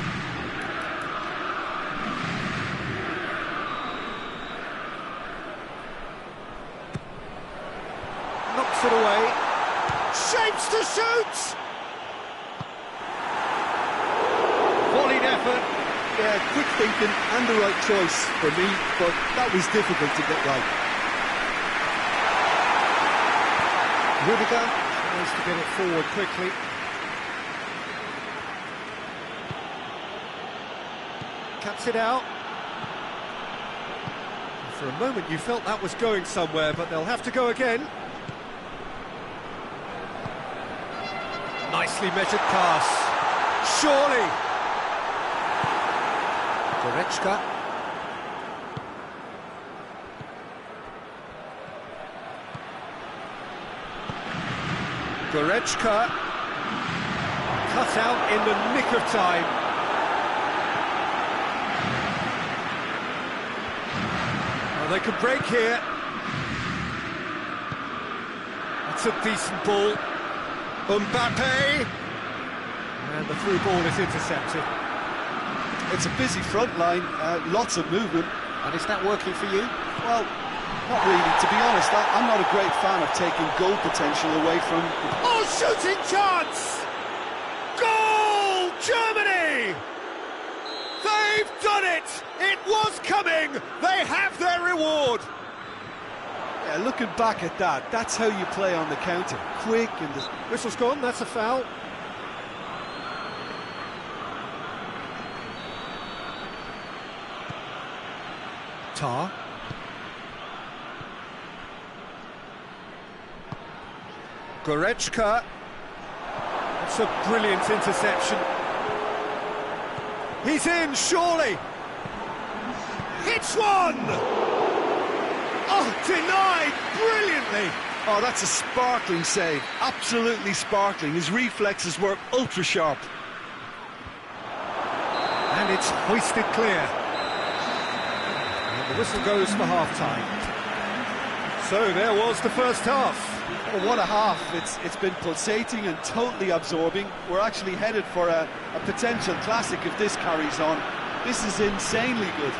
Speaker 1: Knocks it away. Shapes to shoot! Volleyed effort.
Speaker 3: Yeah, quick thinking and the right choice for me, but that was difficult to get right.
Speaker 1: Rudiger tries to get it forward quickly. Cuts it out. For a moment you felt that was going somewhere, but they'll have to go again. Nicely measured pass. Surely. Goretzka. Goretzka. Cut out in the nick of time. Well, they could break here. That's a decent ball. Mbappe. And the through ball is intercepted.
Speaker 3: It's a busy front line, lots of movement.
Speaker 1: And is that working for you?
Speaker 3: Well, not really. To be honest, I'm not a great fan of taking goal potential away from...
Speaker 1: Oh, shooting chance! Goal, Germany! They've done it! It was coming! They have their reward!
Speaker 3: Yeah, looking back at that, that's how you play on the counter. Quick and...
Speaker 1: Whistle's gone, that's a foul. Tar. Goretzka. That's a brilliant interception. He's in, surely. Hits one! Oh, denied brilliantly.
Speaker 3: Oh, that's a sparkling save. Absolutely sparkling. His reflexes were ultra sharp.
Speaker 1: And it's hoisted clear. And the whistle goes for half-time. So there was the first half.
Speaker 3: Well, what a half. It's been pulsating and totally absorbing. We're actually headed for a potential classic if this carries on. This is insanely good.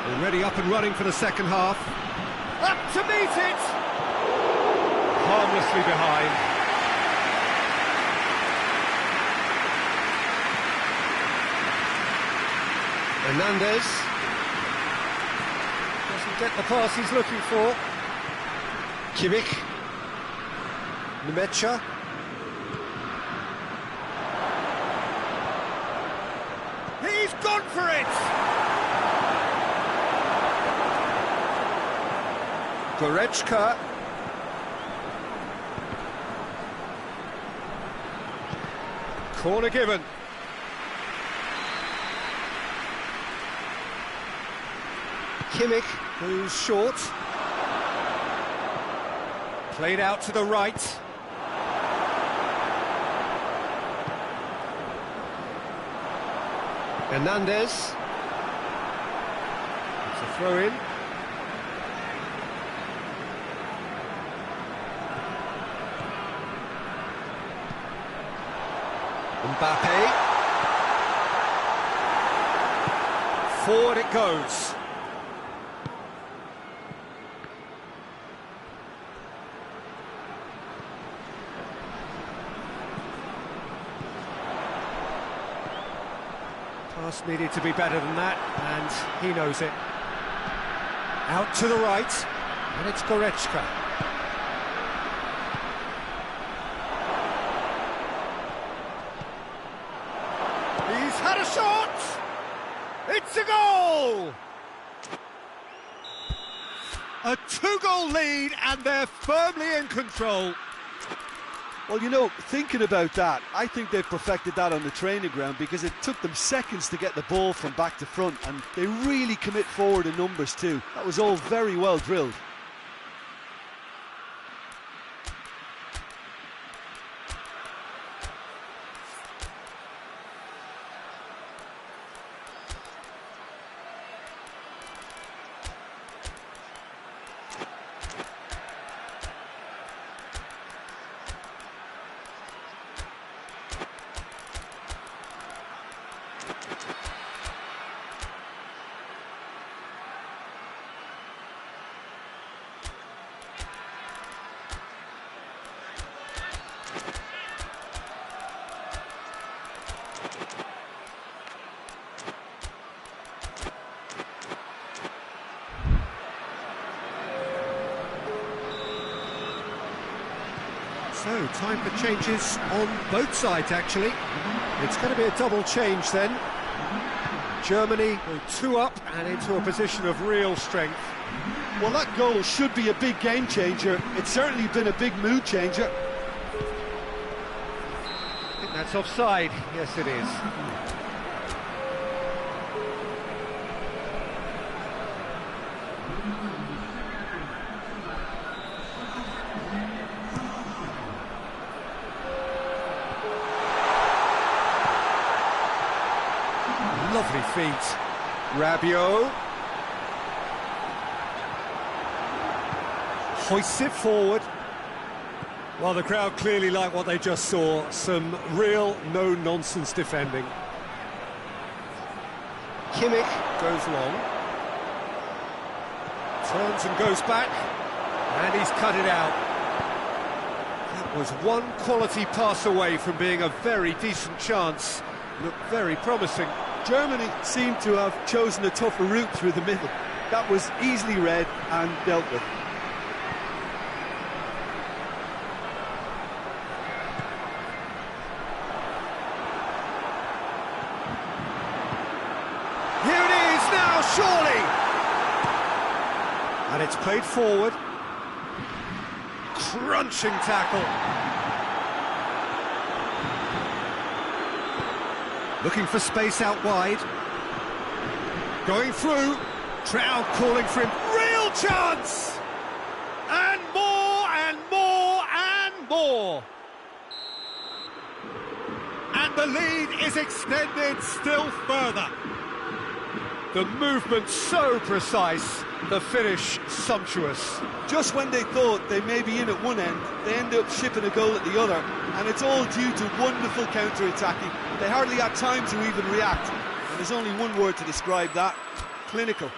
Speaker 1: Already up and running for the second half. Up to meet it! Harmlessly behind. Hernandez. Doesn't get the pass he's looking for. Kimmich. Nemecha. He's gone for it! Goretzka. Corner given. Kimmich goes short. Played out to the right. Hernandez. It's a throw in. Mbappe. Forward it goes. Pass needed to be better than that, and he knows it. Out to the right, and it's Goretzka. He's had a shot! It's a goal! A two-goal lead, and they're firmly in control.
Speaker 3: Well, you know, thinking about that, I think they've perfected that on the training ground because it took them seconds to get the ball from back to front, and they really commit forward in numbers too. That was all very well drilled.
Speaker 1: So, time for changes on both sides, actually. It's going to be a double change then. Germany go 2 up and into a position of real strength.
Speaker 3: Well, that goal should be a big game changer. It's certainly been a big mood changer.
Speaker 1: I think that's offside. Yes, it is. Lovely feet. Rabiot. Hoists it forward. Well, the crowd clearly like what they just saw. Some real no-nonsense defending. Kimmich goes long. Turns and goes back. And he's cut it out. That was one quality pass away from being a very decent chance. Looked very promising.
Speaker 3: Germany seemed to have chosen a tougher route through the middle. That was easily read and dealt with.
Speaker 1: Here it is now, surely! And it's played forward. Crunching tackle. Looking for space out wide. Going through. Crowd calling for him. Real chance! And more, and more, and more. And the lead is extended still further. The movement so precise, the finish sumptuous.
Speaker 3: Just when they thought they may be in at one end, they end up shipping a goal at the other, and it's all due to wonderful counter-attacking. They hardly had time to even react, and there's only one word to describe that: clinical.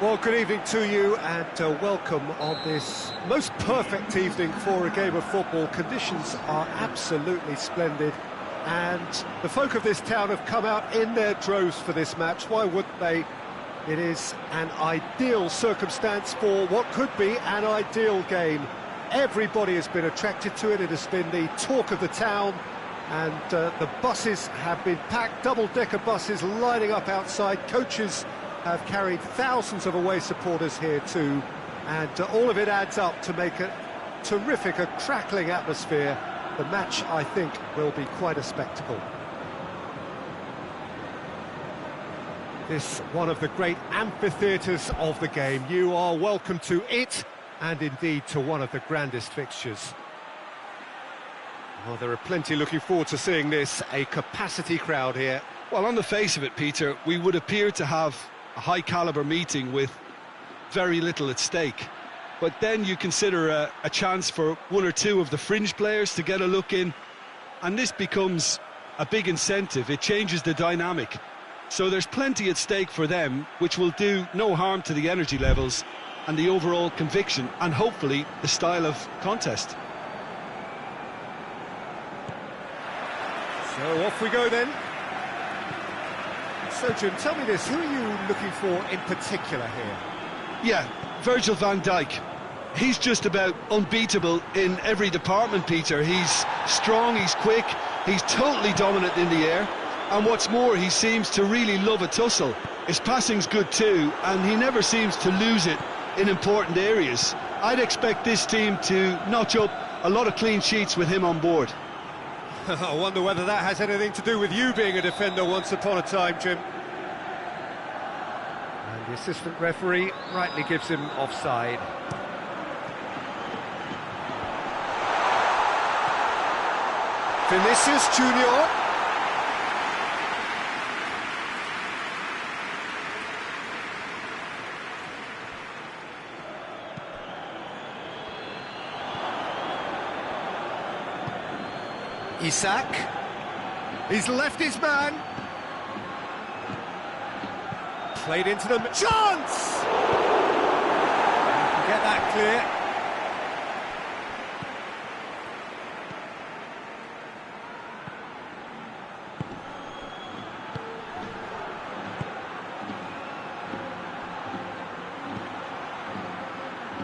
Speaker 1: Well, good evening to you and welcome on this most perfect evening for a game of football. Conditions are absolutely splendid and the folk of this town have come out in their droves for this match. Why wouldn't they? It is an ideal circumstance for what could be an ideal game. Everybody has been attracted to it. It has been the talk of the town, and the buses have been packed, double-decker buses lining up outside. Coaches have carried thousands of away supporters here too, and all of it adds up to make a terrific, a crackling atmosphere. The match, I think, will be quite a spectacle. This one of the great amphitheatres of the game. You are welcome to it, and indeed to one of the grandest fixtures. Well, there are plenty looking forward to seeing this, a capacity crowd here.
Speaker 2: Well, on the face of it, Peter, we would appear to have a high-caliber meeting with very little at stake. But then you consider a chance for one or two of the fringe players to get a look in, and this becomes a big incentive. It changes the dynamic. So there's plenty at stake for them, which will do no harm to the energy levels and the overall conviction, and hopefully the style of contest.
Speaker 1: So off we go then. So Jim, tell me this, who are you looking for in particular here?
Speaker 2: Yeah, Virgil van Dijk. He's just about unbeatable in every department, Peter. He's strong, he's quick, he's totally dominant in the air, and what's more, he seems to really love a tussle. His passing's good too, and he never seems to lose it in important areas. I'd expect this team to notch up a lot of clean sheets with him on board.
Speaker 1: I wonder whether that has anything to do with you being a defender once upon a time, Jim. And the assistant referee rightly gives him offside. Vinicius Junior. Isak. He's left his man. Played into the chance! Get that clear.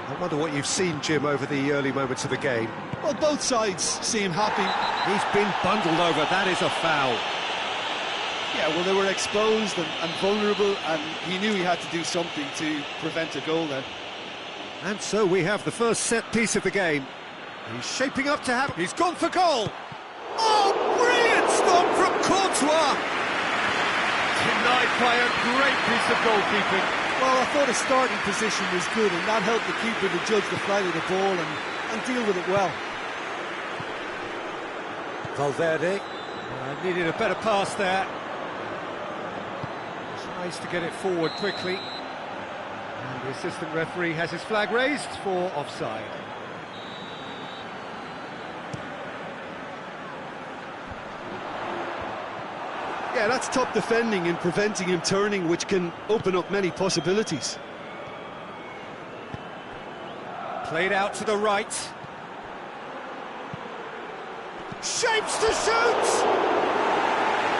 Speaker 1: I wonder what you've seen, Jim, over the early moments of the game.
Speaker 2: Well, both sides seem happy.
Speaker 1: He's been bundled over, that is a foul.
Speaker 3: Yeah, well, they were exposed and vulnerable, and he knew he had to do something to prevent a goal then.
Speaker 1: And so we have the first set piece of the game. He's shaping up to have... He's gone for goal! Oh, brilliant stop from Courtois! Denied by a great piece of goalkeeping.
Speaker 3: Well, I thought his starting position was good, and that helped the keeper to judge the flight of the ball and deal with it well.
Speaker 1: Valverde needed a better pass there. Tries to get it forward quickly. And the assistant referee has his flag raised for offside.
Speaker 2: Yeah, that's top defending and preventing him turning, which can open up many possibilities.
Speaker 1: Played out to the right. Shapes to shoot!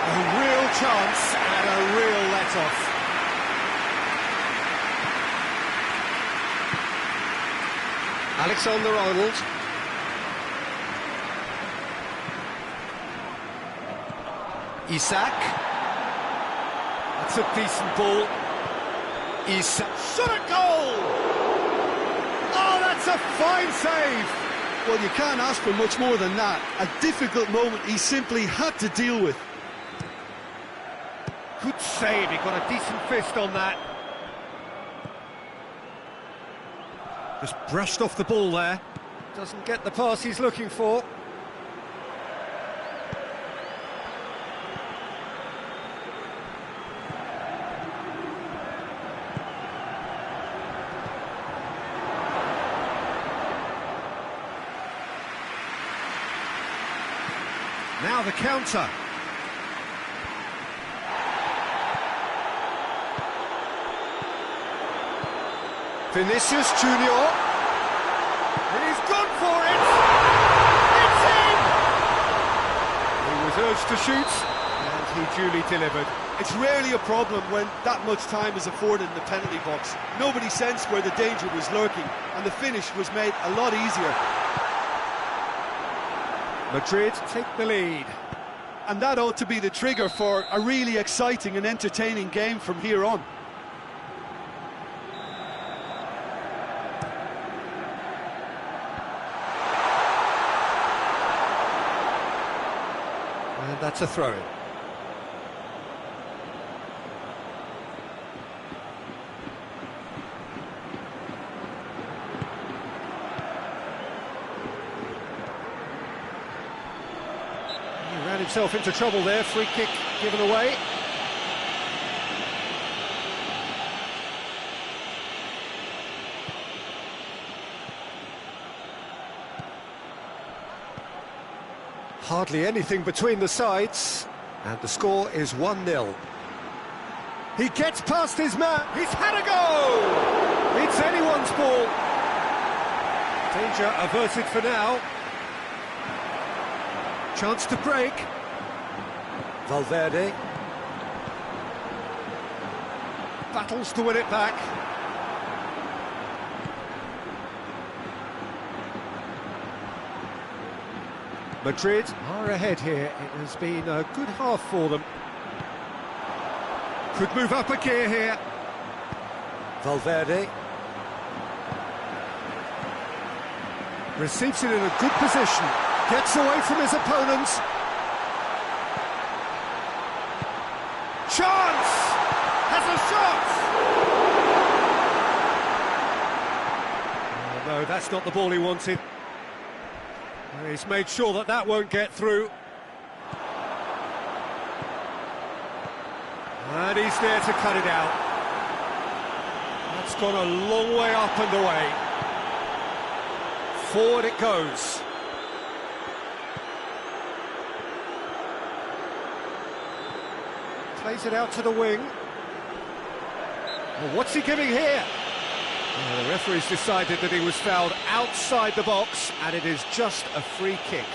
Speaker 1: A real chance and a real let-off. Alexander-Arnold. Isak. That's a decent ball. Isak. Shot a goal! Oh, that's a fine save!
Speaker 2: Well, you can't ask for much more than that. A difficult moment he simply had to deal with.
Speaker 1: Good save, he got a decent fist on that. Just brushed off the ball there. Doesn't get the pass he's looking for. Now the counter. Vinicius Junior. And he's gone for it! It's in! He was urged to shoot, and he duly delivered.
Speaker 3: It's rarely a problem when that much time is afforded in the penalty box. Nobody sensed where the danger was lurking, and the finish was made a lot easier.
Speaker 1: Madrid take the lead.
Speaker 3: And that ought to be the trigger for a really exciting and entertaining game from here on.
Speaker 1: And that's a throw-in. He ran himself into trouble there, free kick given away. Hardly anything between the sides, and the score is 1-0. He gets past his man, he's had a go! It's anyone's ball. Danger averted for now. Chance to break. Valverde. Battles to win it back. Madrid are ahead here. It has been a good half for them. Could move up a gear here. Valverde. Receives it in a good position. Gets away from his opponents. Chance! Has a shot! No, that's not the ball he wanted. He's made sure that that won't get through. And he's there to cut it out. That's gone a long way up and away. Forward it goes. Plays it out to the wing. Well, what's he giving here? Well, the referee's decided that he was fouled outside the box, and it is just a free kick.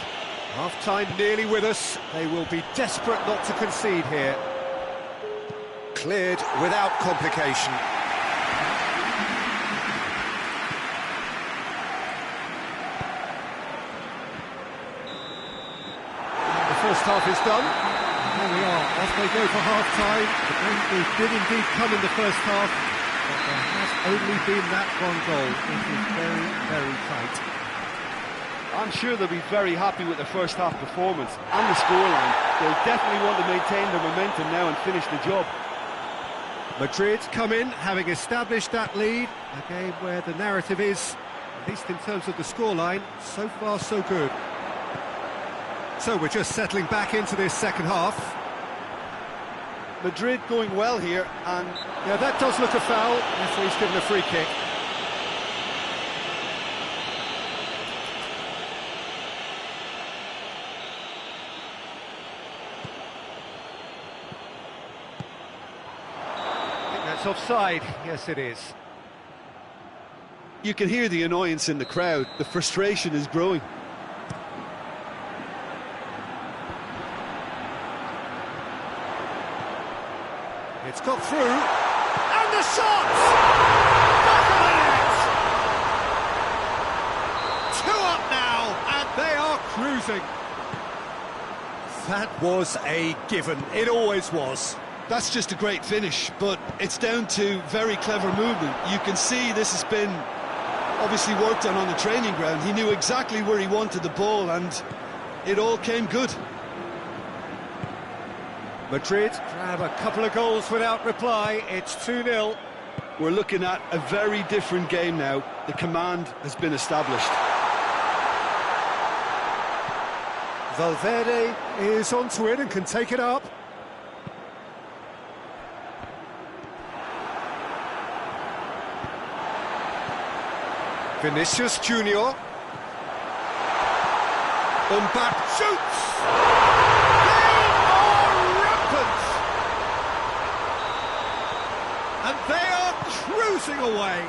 Speaker 1: Half-time nearly with us. They will be desperate not to concede here. Cleared without complication. And the first half is done.
Speaker 4: There we are, off they go for half-time. The breakthrough did indeed come in the first half, but there has only been that one goal. It is very, very tight.
Speaker 3: I'm sure they'll be very happy with their first half performance and the scoreline. They'll definitely want to maintain their momentum now and finish the job.
Speaker 1: Madrid come in, having established that lead. A game where the narrative is, at least in terms of the scoreline, so far so good. So we're just settling back into this second half.
Speaker 3: Madrid going well here, and
Speaker 1: yeah, that does look a foul. Referee's given a free kick. I think that's offside. Yes, it is.
Speaker 3: you can hear the annoyance in the crowd. The frustration is growing.
Speaker 1: It's got through, and the shot! Back of the net! 2 up now, and they are cruising. That was a given, it always was.
Speaker 2: That's just a great finish, but it's down to very clever movement. You can see this has been obviously worked on the training ground. He knew exactly where he wanted the ball, and it all came good.
Speaker 1: Madrid grab a couple of goals without reply. It's 2-0.
Speaker 2: We're looking at a very different game now. The command has been established.
Speaker 1: Valverde is onto it and can take it up. Vinicius Junior. Mbappe shoots! And they are cruising away.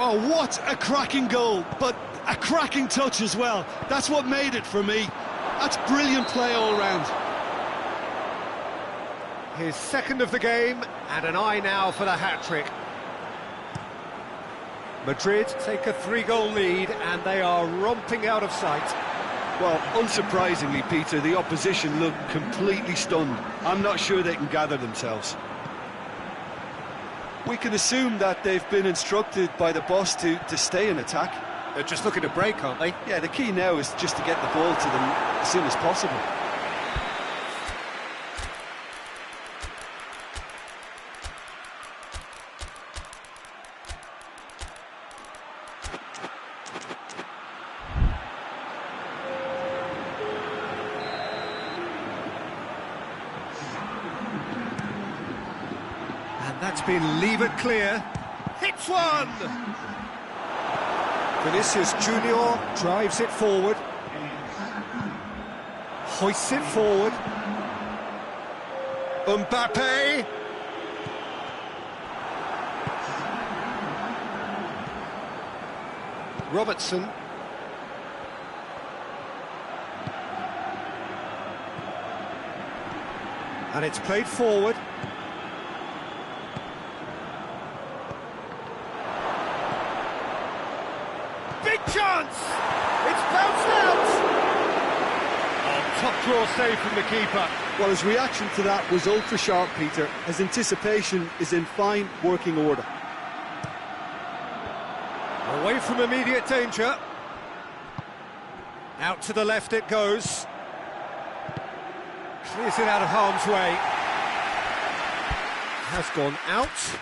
Speaker 2: Oh, what a cracking goal, but a cracking touch as well. That's what made it for me. That's brilliant play all round.
Speaker 1: His second of the game, and an eye now for the hat-trick. Madrid take a 3-goal lead, and they are romping out of sight.
Speaker 2: Well, unsurprisingly, Peter, the opposition look completely stunned. I'm not sure they can gather themselves. We can assume that they've been instructed by the boss to stay in attack.
Speaker 1: They're just looking to break, aren't they?
Speaker 2: Yeah, the key now is just to get the ball to them as soon as possible.
Speaker 1: And that's been levered clear. Hits one! Vinicius Junior drives it forward. Hoists it forward. Mbappe! Robertson. And it's played forward. Big chance! It's bounced out! Oh, top draw save from the keeper.
Speaker 2: Well, his reaction to that was ultra sharp, Peter. His anticipation is in fine working order.
Speaker 1: Away from immediate danger. Out to the left it goes. Clears it out of harm's way. Has gone out.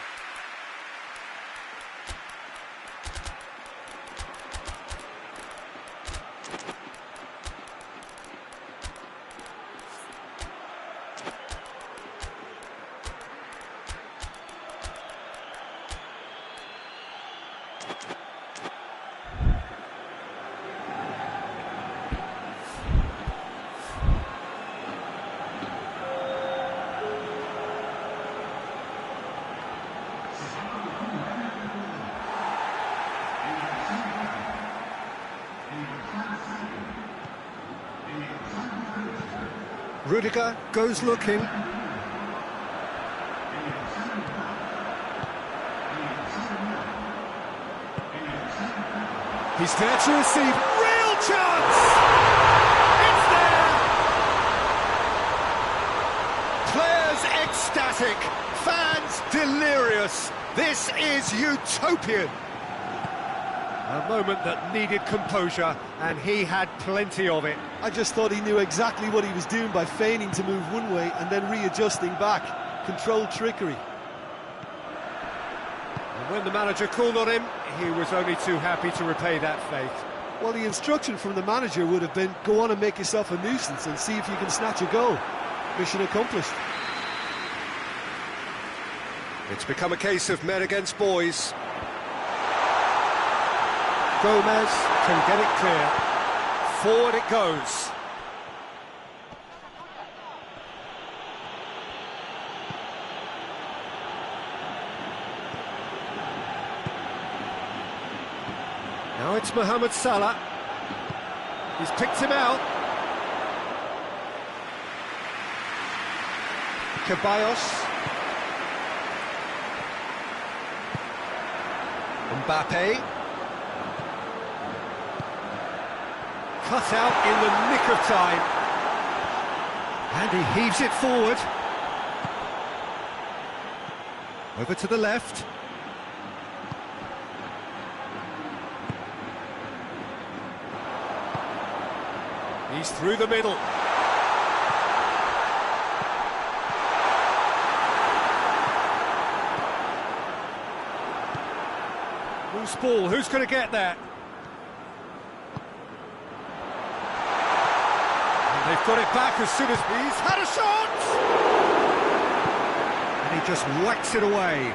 Speaker 1: Rudiger goes looking. He's there to receive. Real chance! It's there! Players ecstatic, fans delirious. This is utopian. A moment that needed composure, and he had plenty of it.
Speaker 2: I just thought he knew exactly what he was doing by feigning to move one way and then readjusting back. Controlled trickery.
Speaker 1: And when the manager called on him, he was only too happy to repay that faith.
Speaker 2: Well, the instruction from the manager would have been, go on and make yourself a nuisance and see if you can snatch a goal. Mission accomplished.
Speaker 1: It's become a case of men against boys. Gomez can get it clear. Forward it goes. Now it's Mohamed Salah. He's picked him out. Ceballos. Mbappe. Cut out in the nick of time. And he heaves it forward. Over to the left. He's through the middle. Loose ball, who's going to get that? They've got it back as soon as he's had a shot! And he just whacks it away.